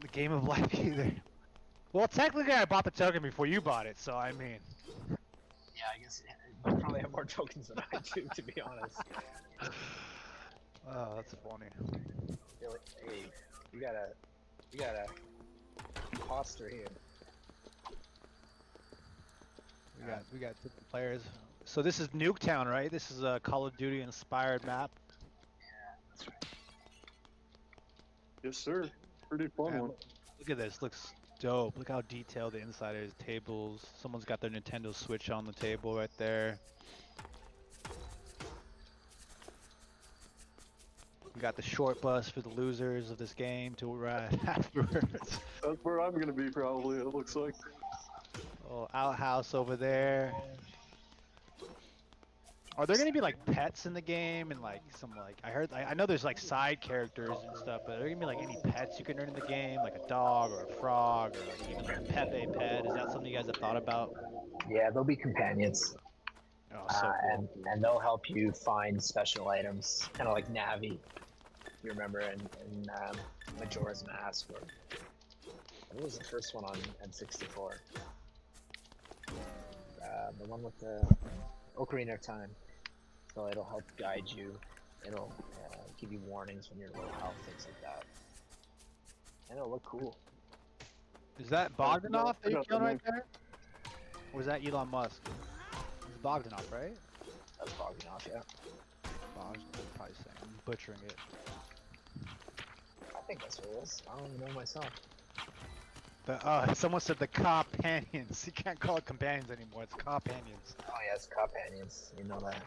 The game of life either. Well, technically I bought the token before you bought it, so I mean. Yeah, I guess you probably have more tokens than I do, to be honest. Oh, that's funny. Hey, you got a imposter here. We got different players. So this is Nuketown, right? This is a Call of Duty inspired map. Yeah, that's right. Yes, sir. Pretty fun Man, one. look at this. Looks dope. Look how detailed the inside is. Tables. Someone's got their Nintendo Switch on the table right there. We got the short bus for the losers of this game to ride afterwards. That's where I'm gonna be probably. It looks like. Oh, outhouse over there. Are there gonna be like pets in the game and like some like I know there's like side characters and stuff, but are there gonna be like any pets you can earn in the game, like a dog or a frog or like even like a Pepe pet? Is that something you guys have thought about? Yeah, they'll be companions. Oh, so cool. And they'll help you find special items, kind of like Navi. You remember in Majora's Mask, or what was the first one on N64? the one with the Ocarina of Time. So it'll help guide you. It'll give you warnings when you're low health, things like that. And it'll look cool. Is that Bogdanov that I you got killed the right there? Or is that Elon Musk? It's Bogdanov, right? That's Bogdanov, yeah. Bogdanov, probably saying. I'm butchering it. I think that's what it is. I don't even know myself. Someone said the companions. You can't call it companions anymore. It's companions. Oh yeah, it's companions. You know that.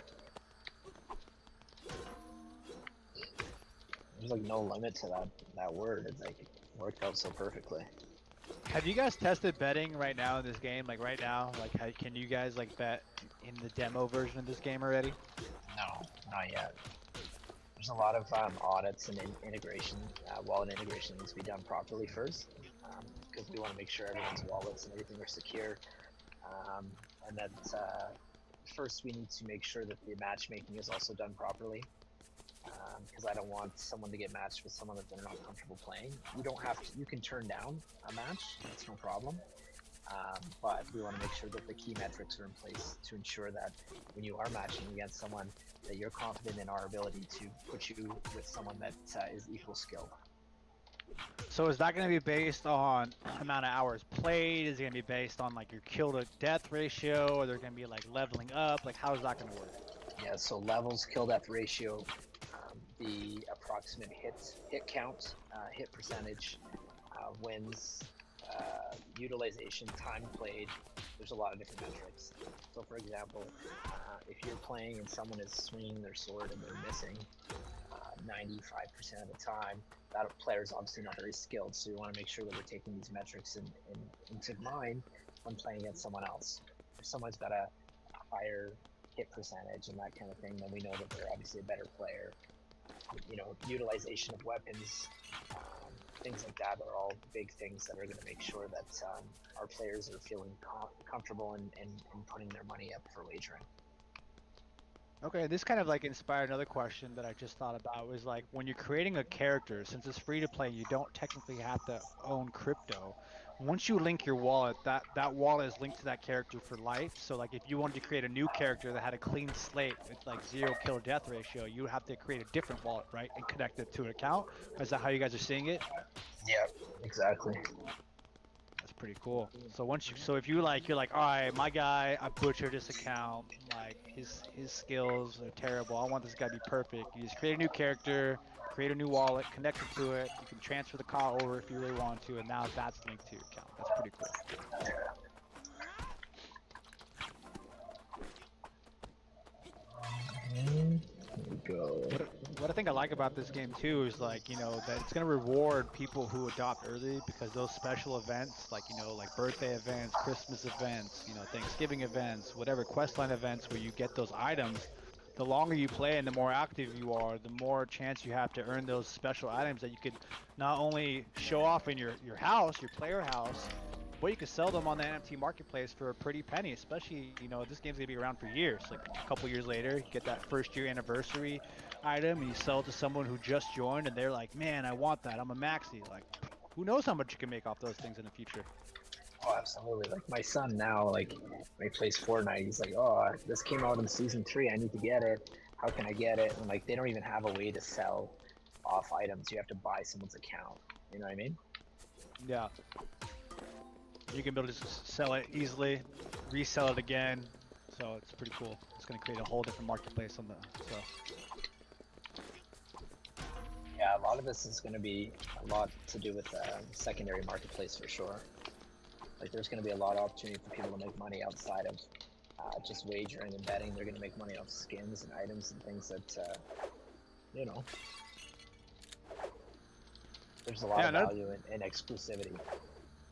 There's like no limit to that word. It's like it worked out so perfectly. Have you guys tested betting right now in this game? Like right now, like how can you guys like bet in the demo version of this game already? No, not yet. There's a lot of audits and integration. Wallet integration needs to be done properly first, because we want to make sure everyone's wallets and everything are secure. And that first we need to make sure that the matchmaking is also done properly. Because I don't want someone to get matched with someone that they're not comfortable playing. You don't have to. You can turn down a match. That's no problem. But we want to make sure that the key metrics are in place to ensure that when you are matching against someone, that you're confident in our ability to put you with someone that is equal skilled. So is that going to be based on amount of hours played? Is it going to be based on like your kill to death ratio? Or they're going to be like leveling up? Like how is that going to work? Yeah, so levels, kill death ratio, the approximate hit count, hit percentage, wins, utilization, time played. There's a lot of different metrics. So for example, if you're playing and someone is swinging their sword and they're missing 95% of the time, that player is obviously not very skilled. So we want to make sure that we're taking these metrics into mind when playing against someone else. If someone's got a higher hit percentage and that kind of thing, then we know that they're obviously a better player. You know, utilization of weapons, things like that are all big things that are going to make sure that our players are feeling comfortable in putting their money up for wagering. Okay, this kind of like inspired another question that I just thought about was like when you're creating a character, since it's free to play, you don't technically have to own crypto. Once you link your wallet, that wallet is linked to that character for life. So like if you wanted to create a new character that had a clean slate with like 0 kill death ratio, you would have to create a different wallet, right? And connect it to an account. Is that how you guys are seeing it? Yeah, exactly. That's pretty cool. So if you like, you're like, all right, my guy, I butchered this account. Like his skills are terrible. I want this guy to be perfect. You just create a new character, create a new wallet, connect it to it. You can transfer the car over if you really want to, and now that's linked to your account. That's pretty cool. There we go. What I think I like about this game too is like, you know, that it's gonna reward people who adopt early because those special events, like, you know, like birthday events, Christmas events, you know, Thanksgiving events, whatever questline events where you get those items, the longer you play and the more active you are, the more chance you have to earn those special items that you could not only show off in your house, your player house, but you could sell them on the NFT marketplace for a pretty penny, especially, you know, this game's gonna be around for years. Like a couple years later, you get that first year anniversary item and you sell it to someone who just joined and they're like, man, I want that, I'm a maxi. Like, who knows how much you can make off those things in the future. Oh, absolutely. Like my son now, like when he plays Fortnite, he's like, oh, this came out in season 3, I need to get it. How can I get it? And like, they don't even have a way to sell off items. You have to buy someone's account. You know what I mean? Yeah. You can be able to just sell it easily, resell it again. So it's pretty cool. It's gonna create a whole different marketplace on the, so. Yeah, a lot of this is going to be a lot to do with secondary marketplace for sure. Like there's going to be a lot of opportunity for people to make money outside of just wagering and betting. They're going to make money off skins and items and things that, you know, there's a lot of value in exclusivity.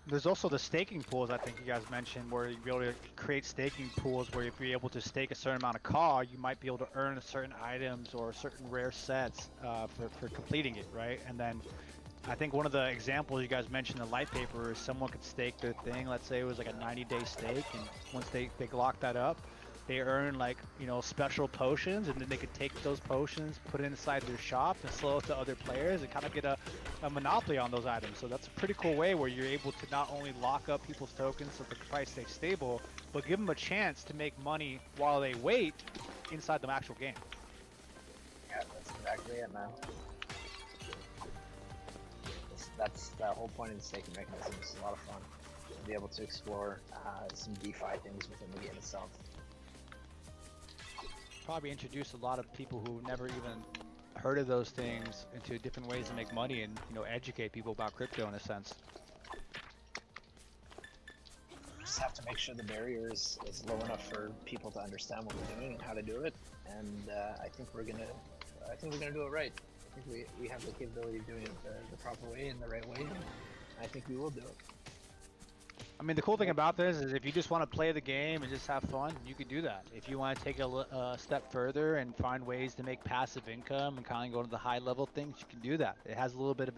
There's also the staking pools I think you guys mentioned where you'll be able to create staking pools where if you're able to stake a certain amount of car, you might be able to earn certain items or certain rare sets for completing it, right? And then I think one of the examples you guys mentioned in the light paper is someone could stake their thing. Let's say it was like a 90-day stake, and once they lock that up, they earn like, you know, special potions, and then they could take those potions, put it inside their shop, and sell it to other players, and kind of get a monopoly on those items. So that's a pretty cool way where you're able to not only lock up people's tokens so the price stays stable, but give them a chance to make money while they wait inside the actual game. Yeah, that's exactly it, man. That's the whole point of the staking mechanism. It's a lot of fun to be able to explore some DeFi things within the game itself. Probably introduce a lot of people who never even heard of those things into different ways to make money, and, you know, educate people about crypto in a sense. Just have to make sure the barrier is low enough for people to understand what we're doing and how to do it. And I think we're gonna do it right. I think we have the capability of doing it the proper way and the right way. And I think we will do it. I mean, the cool thing about this is if you just want to play the game and just have fun, you can do that. If you want to take a step further and find ways to make passive income and kind of go to the high level things, you can do that. It has a little bit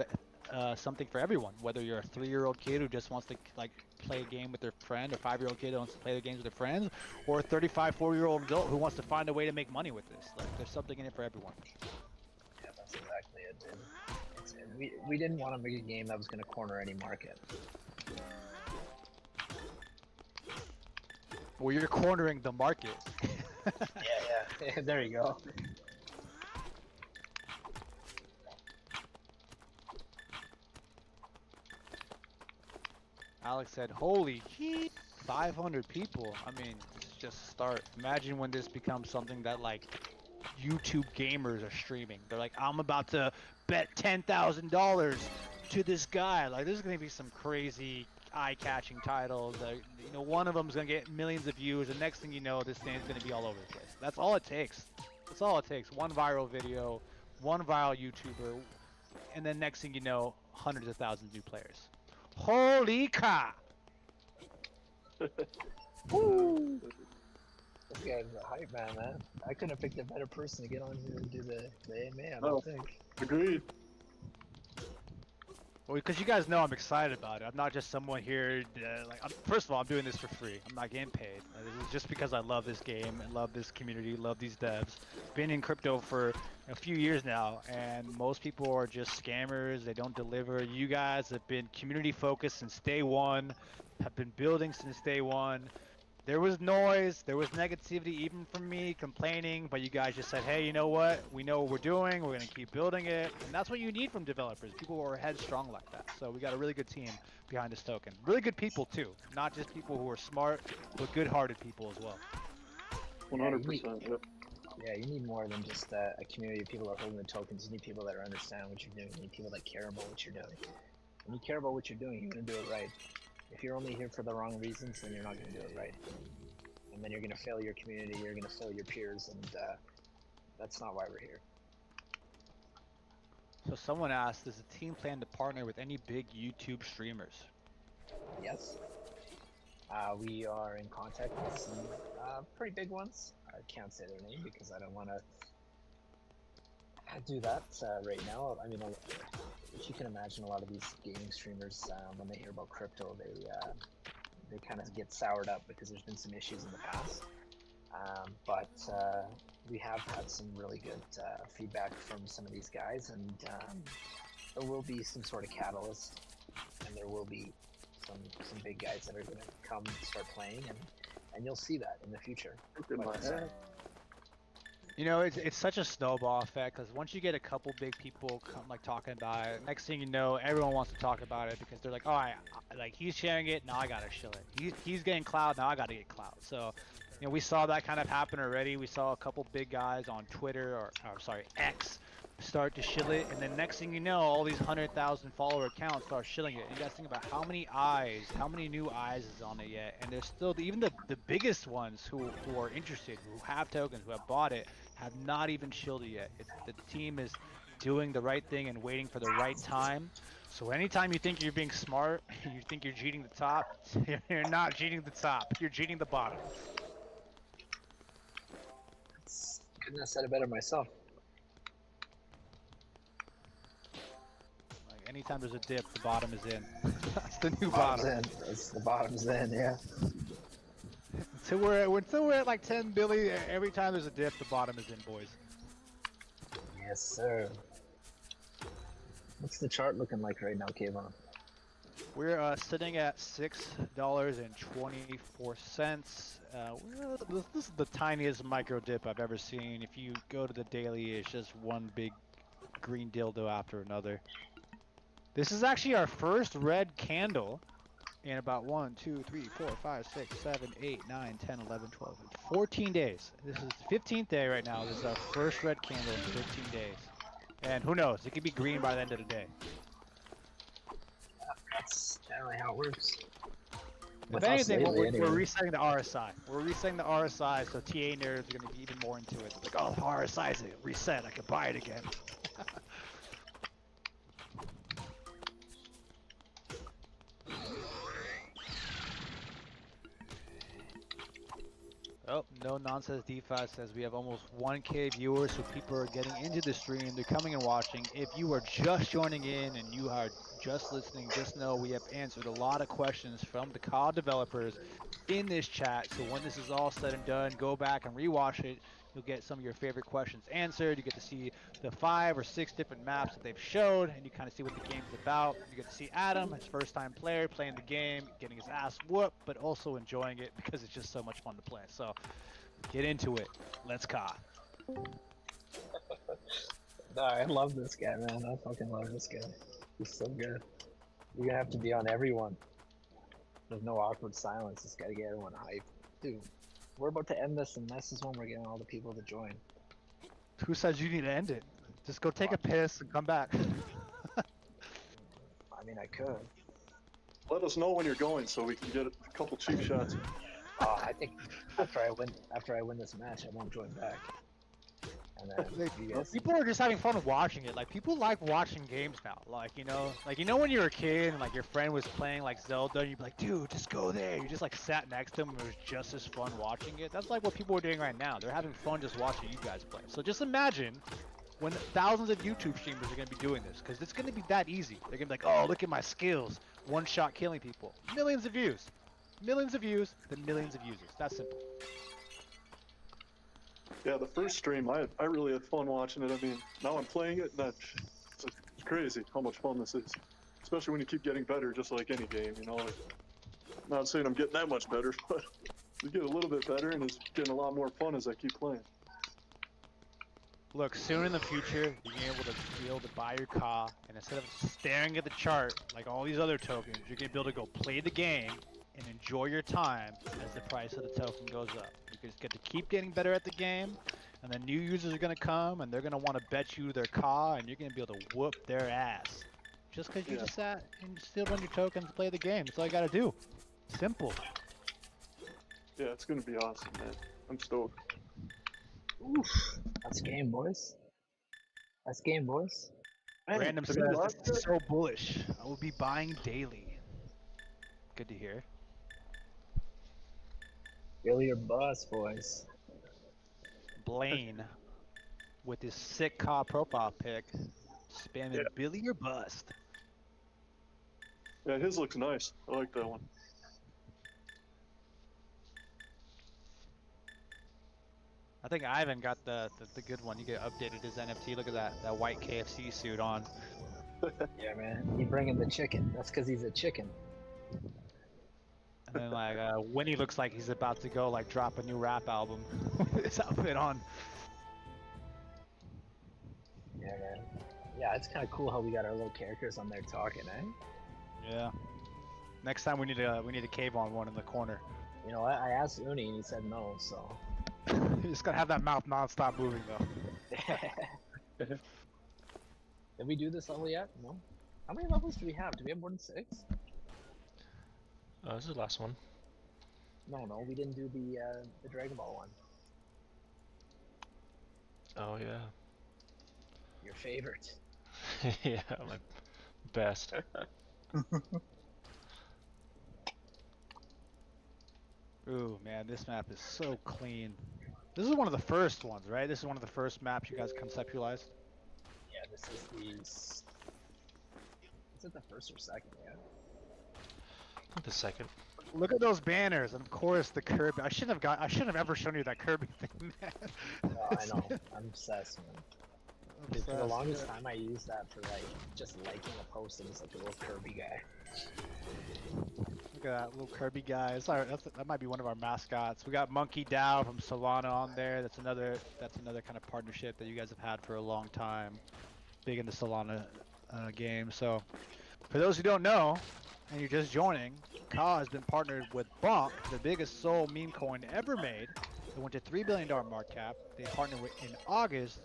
of something for everyone, whether you're a 3-year-old kid who just wants to like play a game with their friend, or 5-year-old kid who wants to play the games with their friends, or a 35, 40-year-old adult who wants to find a way to make money with this. Like, there's something in it for everyone. Yeah, that's exactly it, dude. We didn't want to make a game that was going to corner any market. Well, you're cornering the market. Yeah, there you go. Alex said, holy shit, 500 people. I mean, it's just start. Imagine when this becomes something that like YouTube gamers are streaming. They're like, I'm about to bet $10,000 to this guy. Like, there's going to be some crazy eye-catching titles. You know, one of them's going to get millions of views, and next thing you know, this thing's going to be all over the place. That's all it takes. That's all it takes. One viral video, one viral YouTuber, and then next thing you know, hundreds of thousands of new players. Holy cow! Woo! This guy's a hype man. I couldn't have picked a better person to get on here and do the AMA, I don't think. Agreed. Well, because you guys know I'm excited about it. I'm not just someone here, first of all, I'm doing this for free. I'm not getting paid. This is just because I love this game and love this community, love these devs. Been in crypto for a few years now, and most people are just scammers. They don't deliver. You guys have been community focused since day one, have been building since day one. There was noise, there was negativity even from me complaining, but you guys just said, hey, you know what? We know what we're doing, we're going to keep building it, and that's what you need from developers, people who are headstrong like that. So we got a really good team behind this token. Really good people too, not just people who are smart, but good-hearted people as well. 100%. Yep. Yeah, you need more than just a community of people that are holding the tokens. You need people that understand what you're doing. You need people that care about what you're doing. When you care about what you're doing, you're going to do it right. If you're only here for the wrong reasons, then you're not going to do it right. And then you're going to fail your community, you're going to fail your peers, and that's not why we're here. So someone asked, does the team plan to partner with any big YouTube streamers? Yes. We are in contact with some pretty big ones. I can't say their name because I don't want to do that right now. I mean, if you can imagine, a lot of these gaming streamers, when they hear about crypto, they kind of get soured up because there's been some issues in the past. But we have had some really good feedback from some of these guys, and there will be some sort of catalyst, and there will be some big guys that are going to come and start playing, and you'll see that in the future. You know, it's such a snowball effect, because once you get a couple big people talking about it, next thing you know, everyone wants to talk about it because they're like, oh, like he's sharing it, now I gotta share it. He's getting clout, now I gotta get clout. So, you know, we saw that kind of happen already. We saw a couple big guys on Twitter, or sorry, X, start to shill it, and then next thing you know, all these 100,000 follower accounts start shilling it. And you guys think about how many new eyes is on it yet, and there's still even the biggest ones who are interested, who have tokens, who have bought it, have not even shilled it yet. The team is doing the right thing and waiting for the right time. So anytime you think you're being smart, you think you're cheating the top, you're not cheating the top, you're cheating the bottom. Couldn't have said it better myself. Like anytime there's a dip, the bottom is in. That's the new Bottom's bottom. in. It's the bottom's in, yeah. Until we're at like 10 billion, every time there's a dip, the bottom is in, boys. Yes, sir. What's the chart looking like right now, KVON? We're sitting at $6.24. This is the tiniest micro dip I've ever seen. If you go to the daily, it's just one big green dildo after another. This is actually our first red candle in about 1, 2, 3, 4, 5, 6, 7, 8, 9, 10, 11, 12, 14 days. This is the 15th day right now. This is our first red candle in 15 days. And who knows, it could be green by the end of the day. That's generally how it works. If With us anything, lately, we're anyway. resetting the RSI. We're resetting the RSI, so TA nerds are going to be even more into it. Like, oh, RSI is reset. I can buy it again. Oh, no nonsense DeFi says we have almost 1K viewers, so people are getting into the stream. They're coming and watching. If you are just joining in and you are just listening, just know we have answered a lot of questions from the COD developers in this chat. So when this is all said and done, go back and rewatch it. You'll get some of your favorite questions answered. You get to see the 5 or 6 different maps that they've showed, and you kind of see what the game's about. You get to see Adam, his first-time player, playing the game, getting his ass whooped, but also enjoying it because it's just so much fun to play. So get into it. Let's COD. No, I love this guy, man. I fucking love this guy. He's so good. You're gonna have to be on everyone. There's no awkward silence. Just gotta get everyone hyped. Dude, we're about to end this, and this is when we're getting all the people to join. Who says you need to end it? Just go take a piss and come back. I mean, I could. Let us know when you're going so we can get a couple cheap shots. I think after I win this match, I won't join back. And then you guys, People are just having fun watching it. Like, people like watching games now. Like, you know when you were a kid and like your friend was playing like Zelda and you'd be like, dude, just go there. You just like sat next to him and it was just as fun watching it. That's like what people are doing right now. They're having fun just watching you guys play. So just imagine when thousands of YouTube streamers are going to be doing this, because it's going to be that easy. They're going to be like, oh, look at my skills. One shot killing people. Millions of views. Millions of views, then millions of users. That's simple. Yeah, the first stream, I really had fun watching it. I mean, now I'm playing it, and it's crazy how much fun this is. Especially when you keep getting better, just like any game, you know. Like, not saying I'm getting that much better, but you get a little bit better, and it's getting a lot more fun as I keep playing. Look, soon in the future, you're able to buy your car, and instead of staring at the chart like all these other tokens, you're gonna be able to go play the game and enjoy your time as the price of the token goes up. You just get to keep getting better at the game, and then new users are gonna come, and they're gonna want to bet you their car, and you're gonna be able to whoop their ass. Just because you just sat and still run your tokens and play the game. That's all you gotta do. Simple. Yeah, it's gonna be awesome, man. I'm stoked. oof, that's game, boys. That's game, boys. Random Have says, you watched this is it? so bullish. I will be buying daily. Good to hear. Feel your bus, boys. Blaine with his sick car profile pic, spamming Yeah. Billy or bust. Yeah, his looks nice. I like that one. I think Ivan got the good one. You get updated his NFT. Look at that white KFC suit on. Yeah, man. He bringing the chicken. That's because he's a chicken. And then like Winnie looks like he's about to go like drop a new rap album with his outfit on. Yeah, man. Yeah, it's kind of cool how we got our little characters on there talking, eh? Yeah. Next time we need a KVON one in the corner. You know, I asked Uni and he said no, so. You just gotta have that mouth non-stop moving though. Did we do this level yet? No. How many levels do we have? Do we have more than 6? This is the last one. No, we didn't do the Dragon Ball one. Oh yeah. Your favorite. Yeah, my best. Ooh man, this map is so clean. This is one of the first ones, right? This is one of the first maps you guys conceptualized. Yeah, this is the. Is it the first or second? Yeah. The second. Look at those banners, and of course the Kirby. I shouldn't have ever shown you that Kirby thing, man. Oh, I know. I'm obsessed, man. Dude, for the Obsessed, longest yeah. time, I used that for like just liking a post and it's like a little Kirby guy. Look at that little Kirby guy. Sorry, that might be one of our mascots. We got Monkey Dow from Solana on there. That's another kind of partnership that you guys have had for a long time. Big in the Solana game. So, for those who don't know, and you're just joining, Ka has been partnered with Bonk, the biggest Sol meme coin ever made. It went to $3 billion market cap. They partnered with in August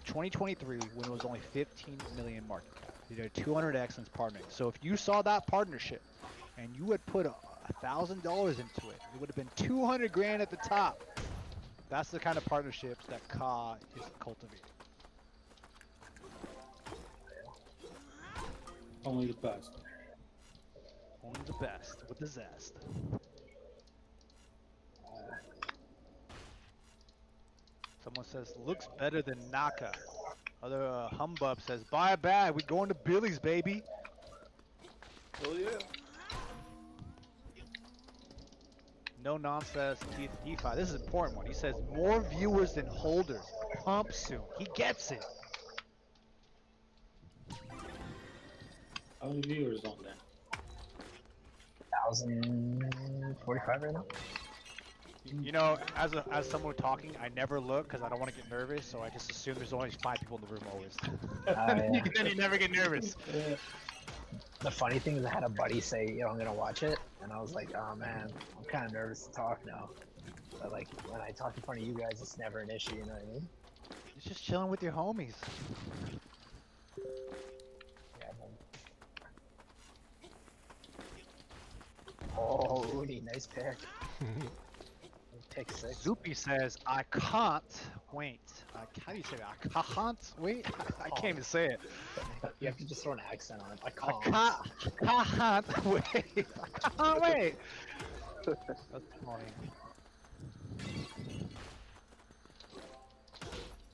2023 when it was only 15 million market cap. They did 200x since partnering. So if you saw that partnership and you had put $1,000 into it, it would have been 200 grand at the top. That's the kind of partnerships that Ka is cultivating. Only the best. Only the best with the zest. Someone says looks better than Naka. Other humbub says buy a bag. We going to Billy's, baby. Hell yeah. No nonsense, Keith DeFi. This is an important one. He says more viewers than holders. Pump soon. He gets it. How many viewers on there? 1,045 right now. You know, as someone talking, I never look because I don't want to get nervous. So I just assume there's only 5 people in the room always. Yeah. Then you never get nervous. The funny thing is I had a buddy say, yo, I'm gonna watch it, and I was like, oh man, I'm kind of nervous to talk now. But like, when I talk in front of you guys, it's never an issue, you know what I mean? You're just chilling with your homies. Yeah, man. Oh, Uni, nice pick. Pick 6. Zoopy says, I can't wait. How do you say that? I can't wait? I can't even say it. You have to just throw an accent on it. I I can't. can't wait. I can't wait. That's funny.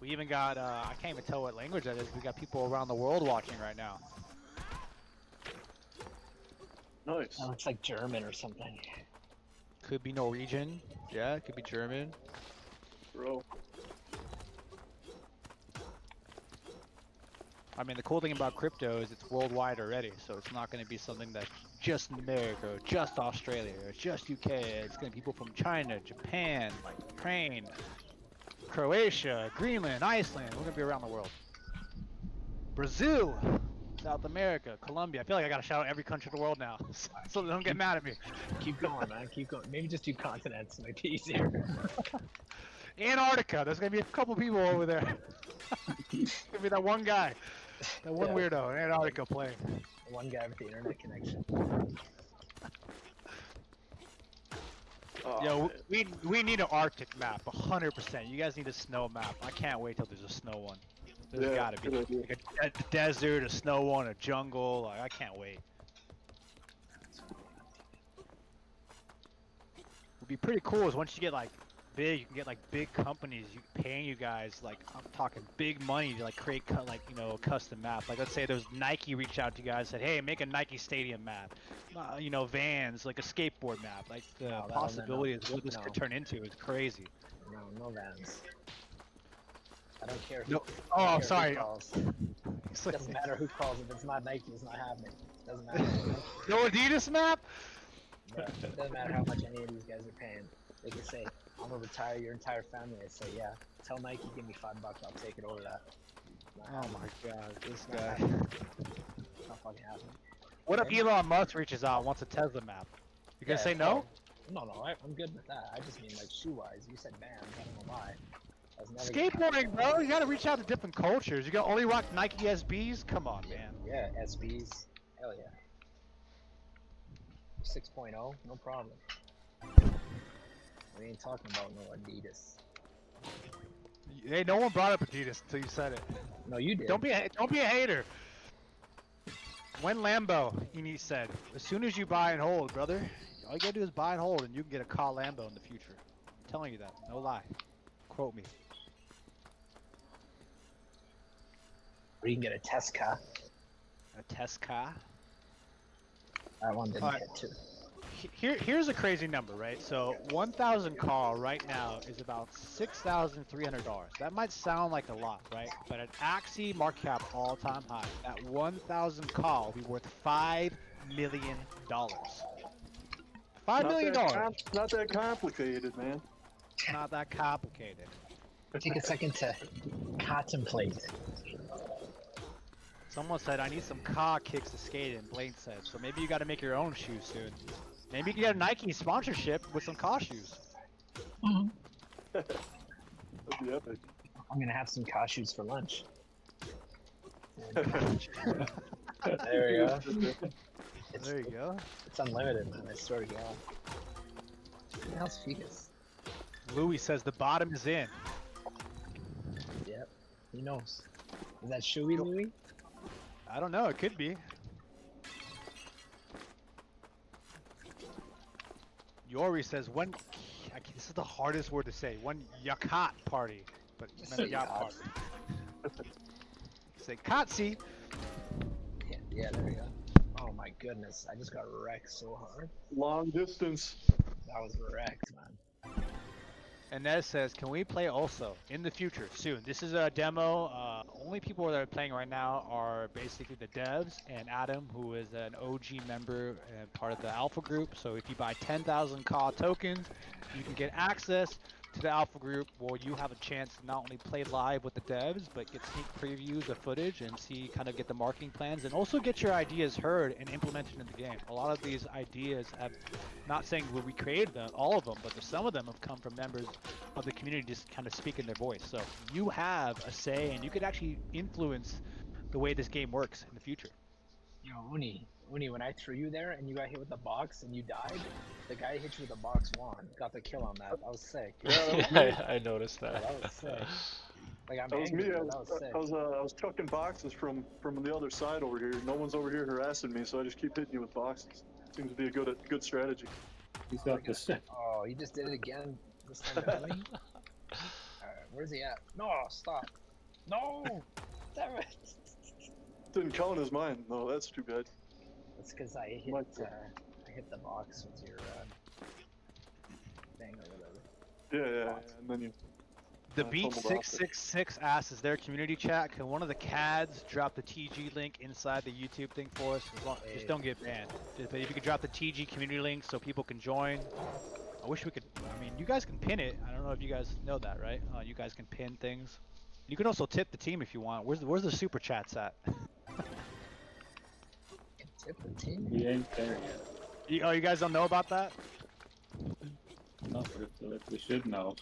We even got, I can't even tell what language that is. We got people around the world watching right now. Nice. That looks like German or something. Could be Norwegian. Yeah, it could be German. Bro. I mean, the cool thing about crypto is it's worldwide already, so it's not going to be something that's just in America, or just Australia, or just UK. It's going to be people from China, Japan, like Ukraine, Croatia, Greenland, Iceland. We're going to be around the world. Brazil, South America, Colombia. I feel like I got to shout out every country in the world now, so they don't get mad at me. Keep going, man. Keep going. Maybe just do continents. It might be easier. Antarctica. There's going to be a couple people over there. Gonna be that one guy. That one weirdo in Antarctica playing. One guy with the internet connection. Oh, Yo, man. we need an Arctic map, 100%. You guys need a snow map. I can't wait till there's a snow one. There's Yeah, gotta be good idea. like a desert, a snow one, a jungle. Like, I can't wait. Would be pretty cool is once you get like big, you can get like big companies paying you guys like I'm talking big money to like create like a custom map. Like let's say there's Nike reached out to you guys said, hey, make a Nike Stadium map. Vans like a skateboard map. Like the possibilities of what this could turn into is crazy. No Vans. I don't care. No. I don't Oh, care sorry. Who calls. It doesn't matter who calls. If it's not Nike, it's not happening. It doesn't matter. No Adidas map? It doesn't matter how much any of these guys are paying. They can say, I'm gonna retire your entire family. I say, yeah. Tell Nike, give me $5. I'll take it over that. Oh my god, this Not guy. happening. It's not fucking happening. What if Elon Musk reaches out and wants a Tesla map? You gonna say no? No, I'm good with that. I just mean like shoe-wise. You said Vans. I don't know why. I was never gonna Skateboarding, happen. bro. You gotta reach out to different cultures. You gotta only rock Nike SBs? Come on, man. Yeah, SBs. Hell yeah. 6.0, no problem. We ain't talking about no Adidas. Hey, no one brought up Adidas until you said it. No, you did. Don't be a hater. When Lambo, he said, as soon as you buy and hold, brother, all you gotta do is buy and hold, and you can get a car Lambo in the future. I'm telling you that, no lie. Quote me. Or you can get a Tesca. A test car. That one didn't Alright. hit too. here's a crazy number, right? So 1,000 call right now is about $6,300. That might sound like a lot, right? But at Axie market cap all-time high, that 1,000 call will be worth $5 million. $5 million. Not that complicated, man. Not that complicated. Take a second to contemplate. Someone said I need some car kicks to skate in. Blaine said, so maybe you got to make your own shoes soon. Maybe you can get a Nike sponsorship with some car shoes. That'd be epic. I'm gonna have some cashews for lunch. There you go. There you go. It's unlimited, man. I swear to God. How's Fetus? Louis says the bottom is in. Yep. He knows. Is that Shuey Louie? I don't know. It could be. Yori says when. This is the hardest word to say. One yacht party, but Just meant say yacht yacht. party. Say Katsi. Yeah, there we go. Oh my goodness, I just got wrecked so hard. Long distance. That was wrecked, man. And Nez says, can we play also in the future soon? This is a demo. Only people that are playing right now are basically the devs and Adam, who is an OG member and part of the alpha group. So if you buy 10,000 CAW tokens, you can get access to the alpha group where you have a chance to not only play live with the devs, but get sneak previews of footage and see, kind of get the marketing plans and also get your ideas heard and implemented in the game. A lot of these ideas have, not saying we created them, all of them, but some of them have come from members of the community just kind of speaking their voice. So you have a say and you could actually influence the way this game works in the future. Yo, Uni, when I threw you there and you got hit with the box and you died, the guy who hit you with the box won. Got the kill on that. That was sick. Yeah, I noticed Yeah, that. that was sick. Like, I'm That was angry, me. but that was sick. I was chucking boxes from the other side over here. No one's over here harassing me, so I just keep hitting you with boxes. Seems to be a good strategy. He's got this. Oh, he just did it again. This time, Uni. Alright, where's he at? No, stop. No! Damn it! Didn't count as mine, though. That's too bad. That's because I hit the box with your thing or whatever. Yeah, and then you. The I Beat fumbled off it. 666 asks, is there community chat? Can one of the CADs drop the TG link inside the YouTube thing for us? Just don't get banned. But if you could drop the TG community link so people can join. I wish we could. I mean, you guys can pin it. I don't know if you guys know that, right? You guys can pin things. You can also tip the team if you want. Where's the super chats at? Tip the team? He ain't there yet. You guys don't know about that? No, but if we should know.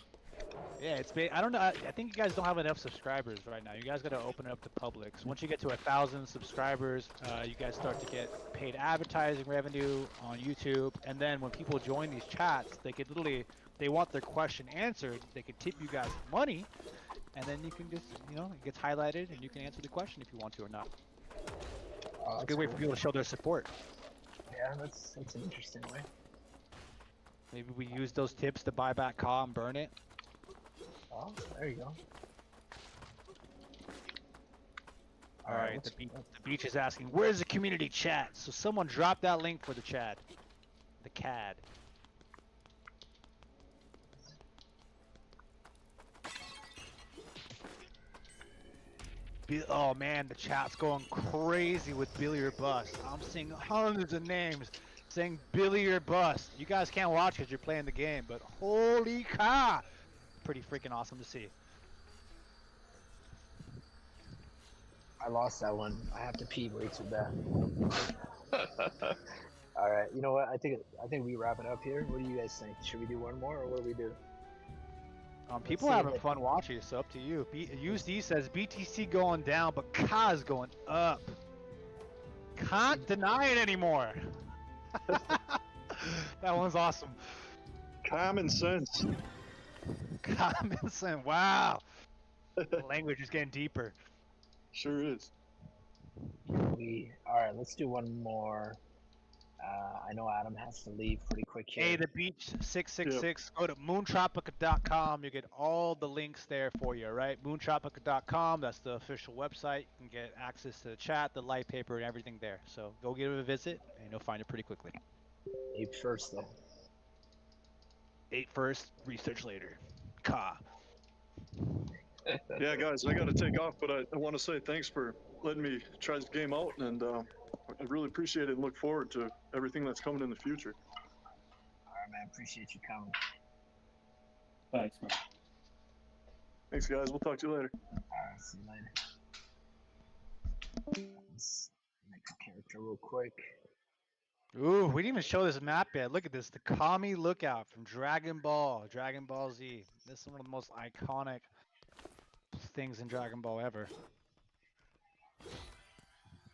Yeah, I don't know. I think you guys don't have enough subscribers right now. You guys got to open it up to public. So once you get to 1,000 subscribers, you guys start to get paid advertising revenue on YouTube. And then when people join these chats, they could literally, they want their question answered. They could tip you guys money, and then you can just, it gets highlighted, and you can answer the question if you want to or not. Oh, It's a good way for people to show their support. Yeah, that's an interesting way. Maybe we use those tips to buy back CAW and burn it. Oh, there you go. Alright, the beach is asking, where's the community chat? So someone drop that link for the chat. The CAD. Oh man, the chat's going crazy with Billy or Bust. I'm seeing hundreds of names saying Billy or Bust. You guys can't watch because you're playing the game, but holy cow! Pretty freaking awesome to see. I lost that one. I have to pee way too bad. All right, you know what? I think we wrap it up here. What do you guys think? Should we do one more, or what do we do? People see having what- fun watching, it's up to you. USD says BTC going down, but CAW is going up. Can't deny it anymore. That one's awesome. Common sense. Common sense. Wow. The language is getting deeper. Sure is. All right, let's do one more. I know Adam has to leave pretty quick here. Hey, the beach 666. Go to moontropica.com. You get all the links there for you, right? Moontropica.com. That's the official website. You can get access to the chat, the light paper, and everything there. So go give it a visit, and you'll find it pretty quickly. Ape first, though. Ate first, research later. Ka. Yeah, guys, I got to take off, but I want to say thanks for letting me try this game out, and I really appreciate it and look forward to everything that's coming in the future. All right, man. Appreciate you coming. Thanks, man. Thanks, guys. We'll talk to you later. All right, see you later. Let's make a character real quick. Ooh, we didn't even show this map yet. Look at this. The Kami Lookout from Dragon Ball Z. This is one of the most iconic things in Dragon Ball ever.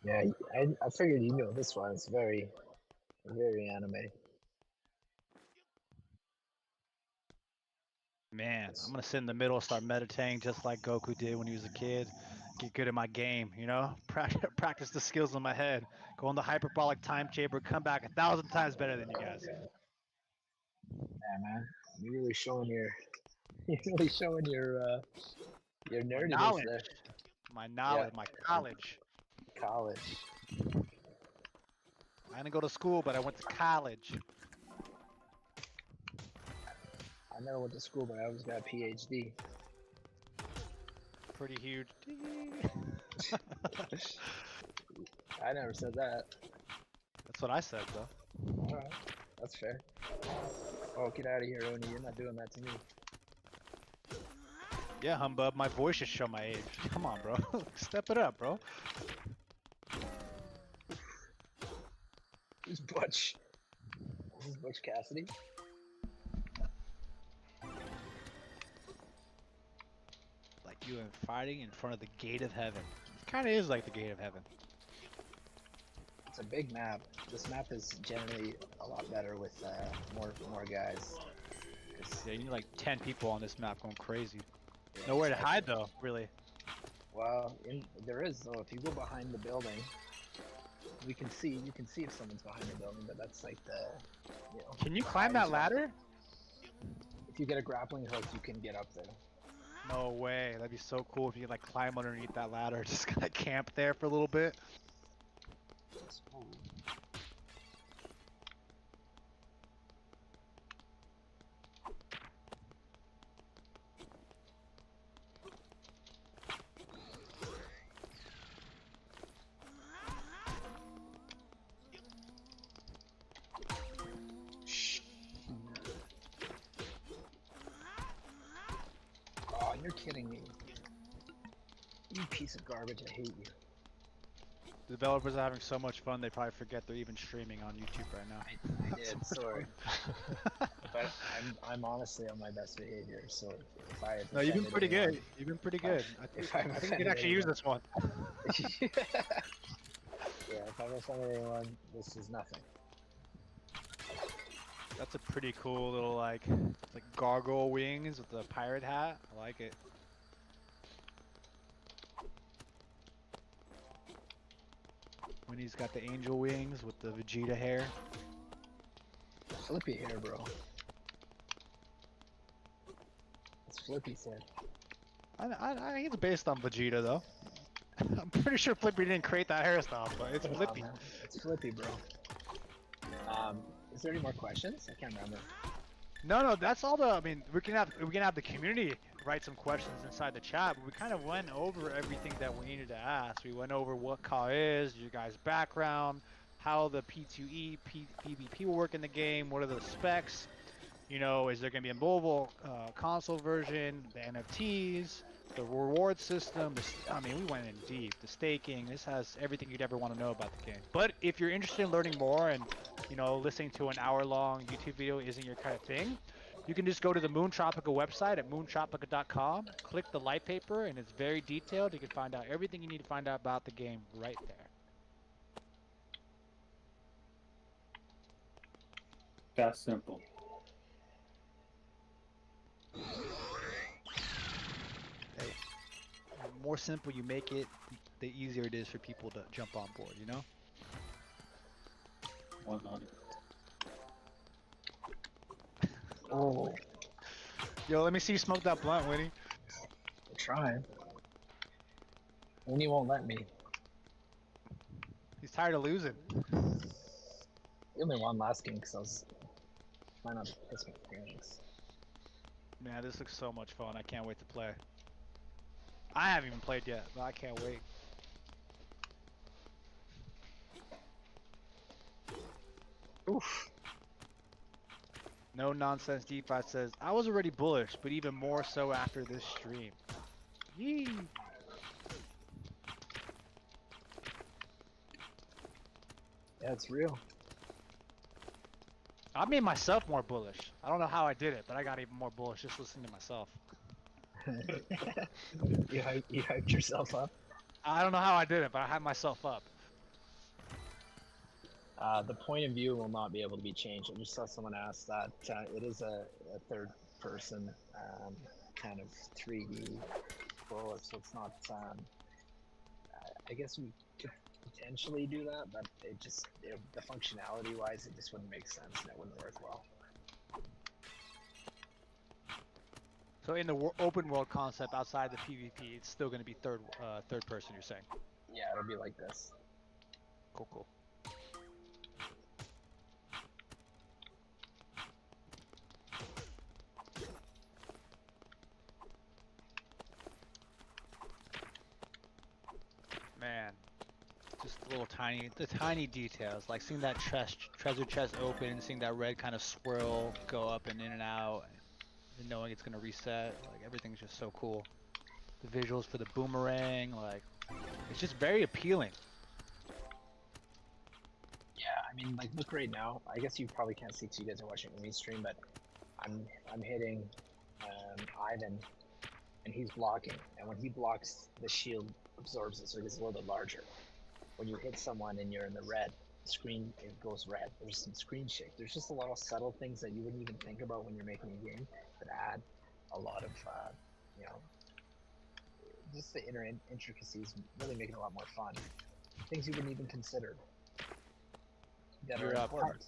Yeah, I figured you knew this one. It's very anime. Man, I'm gonna sit in the middle, start meditating just like Goku did when he was a kid. Get good at my game, you know? Practice the skills in my head. Go in the hyperbolic time chamber, come back 1,000 times better than you guys. Yeah, man. You're really showing your nerdiness knowledge. there. My knowledge, Yeah. my college. College. I didn't go to school, but I went to college. I never went to school, but I always got a PhD. Pretty huge. I never said that. That's what I said, though. All right, that's fair. Oh, get out of here, Oni. You're not doing that to me. Yeah, humbug. My voice should show my age. Come on, bro. Step it up, bro. Who's Butch? This is Butch Cassidy. Like you and fighting in front of the gate of heaven. It kind of is like the gate of heaven. It's a big map. This map is generally a lot better with more guys. Yeah, you need like 10 people on this map going crazy. Nowhere to hide though, really. Well, there is though. If you go behind the building, you can see if someone's behind the building, but that's like the, you know. Can you climb that ladder? If you get a grappling hook, you can get up there. No way. That'd be so cool if you could like climb underneath that ladder, just kind of camp there for a little bit. Ooh. Oh, you're kidding me. You piece of garbage, I hate you. The developers are having so much fun, they probably forget they're even streaming on YouTube right now. I did, sorry. But I'm honestly on my best behavior, so if I have No, you've been offended pretty anyone- good. You've been pretty good. I think I've you can offended actually use anyone- this one. Yeah, if I've offended anyone, this is nothing. That's a pretty cool little like gargoyle wings with the pirate hat. I like it. When he's got the angel wings with the Vegeta hair. Flippy hair, bro. That's Flippy said. I think it's based on Vegeta though. I'm pretty sure Flippy didn't create that hairstyle, but it's Flippy. Man, it's Flippy, bro. Is there any more questions? I can't remember. No, that's all the. I mean, we can have the community write some questions inside the chat, but we kind of went over everything that we needed to ask. We went over what CAW is, your guys' background, how the P2E, PvP will work in the game, what are the specs, you know, is there going to be a mobile console version, the NFTs, the reward system. I mean, we went in deep. The staking. This has everything you'd ever want to know about the game. But if you're interested in learning more and, you know, listening to an hour-long YouTube video isn't your kind of thing, you can just go to the Moon Tropica website at moontropica.com, click the light paper, and it's very detailed. You can find out everything you need to find out about the game right there. That's simple. Hey, the more simple you make it, the easier it is for people to jump on board, you know? 100. Oh, Yo, let me see you smoke that blunt, Winnie. I'm trying. Winnie won't let me. He's tired of losing. You only won last game because I was trying not to piss my pants. Man, this looks so much fun. I can't wait to play. I haven't even played yet, but I can't wait. Oof. No Nonsense D5 says, I was already bullish, but even more so after this stream. Yee. Yeah, it's real. I made myself more bullish. I don't know how I did it, but I got even more bullish just listening to myself. You hyped yourself up. I don't know how I did it, but I hyped myself up. The point of view will not be able to be changed. I just saw someone ask that. It is a third person kind of 3D scroller, so it's not. I guess we could potentially do that, but the functionality wise, it just wouldn't make sense and it wouldn't work well. So in the open world concept outside the PvP, it's still going to be third person, you're saying? Yeah, it'll be like this. Cool, cool. Man, just the tiny details, like seeing that treasure chest open, seeing that red kind of swirl go up and in and out, and knowing it's gonna reset, like everything's just so cool. The visuals for the boomerang, like, it's just very appealing. Yeah, I mean, like, look right now. I guess you probably can't see because you guys are watching me stream, but I'm hitting Ivan, and he's blocking. And when he blocks, the shield absorbs it, so it gets a little bit larger. When you hit someone and you're in the red, the screen it goes red. There's some screen shake. There's just a lot of subtle things that you wouldn't even think about when you're making a game that add a lot of, just the intricacies, really make it a lot more fun. Things you wouldn't even consider. That are important.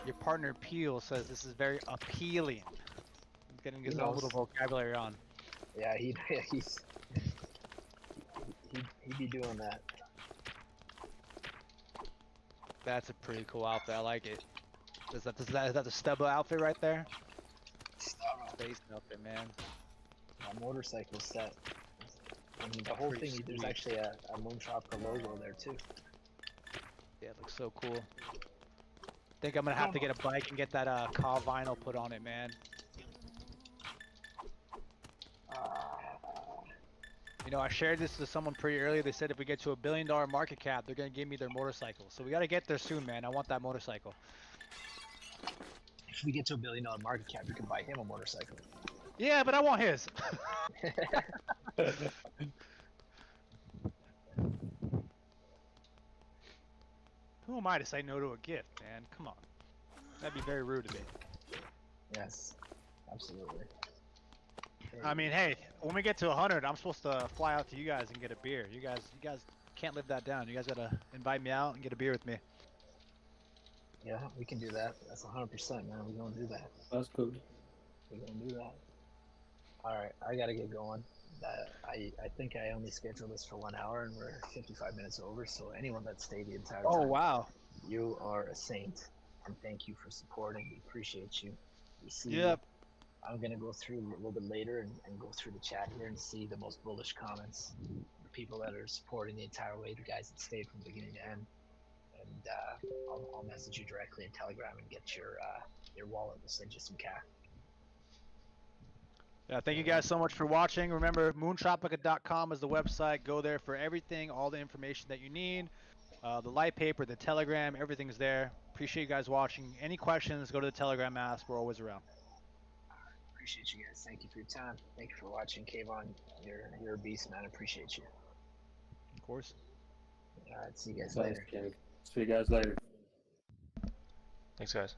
Your partner Peel says this is very appealing. He's getting his own little vocabulary on. Yeah, he'd be doing that. That's a pretty cool outfit. I like it. Is that the Stubba outfit right there? Space outfit, man. A motorcycle set. I mean, the whole thing. There's actually a Moon Tropica logo there too. Yeah, it looks so cool. I think I'm gonna have to get a bike and get that Ka vinyl put on it, man. You know, I shared this to someone pretty early. They said if we get to $1 billion market cap, they're gonna give me their motorcycle. So we gotta get there soon, man. I want that motorcycle. If we get to $1 billion market cap, you can buy him a motorcycle. Yeah, but I want his. Who am I to say no to a gift, man? Come on. That'd be very rude of me. Yes, absolutely. I mean, hey, when we get to 100, I'm supposed to fly out to you guys and get a beer. You guys can't live that down. You guys gotta invite me out and get a beer with me. Yeah, we can do that. That's 100%, man. We're gonna do that. That's cool. We're gonna do that. All right, I gotta get going. I think I only scheduled this for 1 hour, and we're 55 minutes over. So anyone that stayed the entire time, Oh wow. you are a saint, and thank you for supporting. We appreciate you. We see Yep. you. I'm gonna go through a little bit later and go through the chat here and see the most bullish comments. The people that are supporting the entire way, the guys that stayed from beginning to end, and I'll message you directly in Telegram and get your wallet. We'll send you some cash. Yeah, thank you guys so much for watching. Remember, moontropica.com is the website. Go there for everything, all the information that you need. The light paper, the Telegram, everything's there. Appreciate you guys watching. Any questions, go to the Telegram ask. We're always around. Appreciate you guys. Thank you for your time. Thank you for watching. KVON, you're a beast, man. I appreciate you. Of course. All right, see you guys later. See you guys later. Thanks, guys.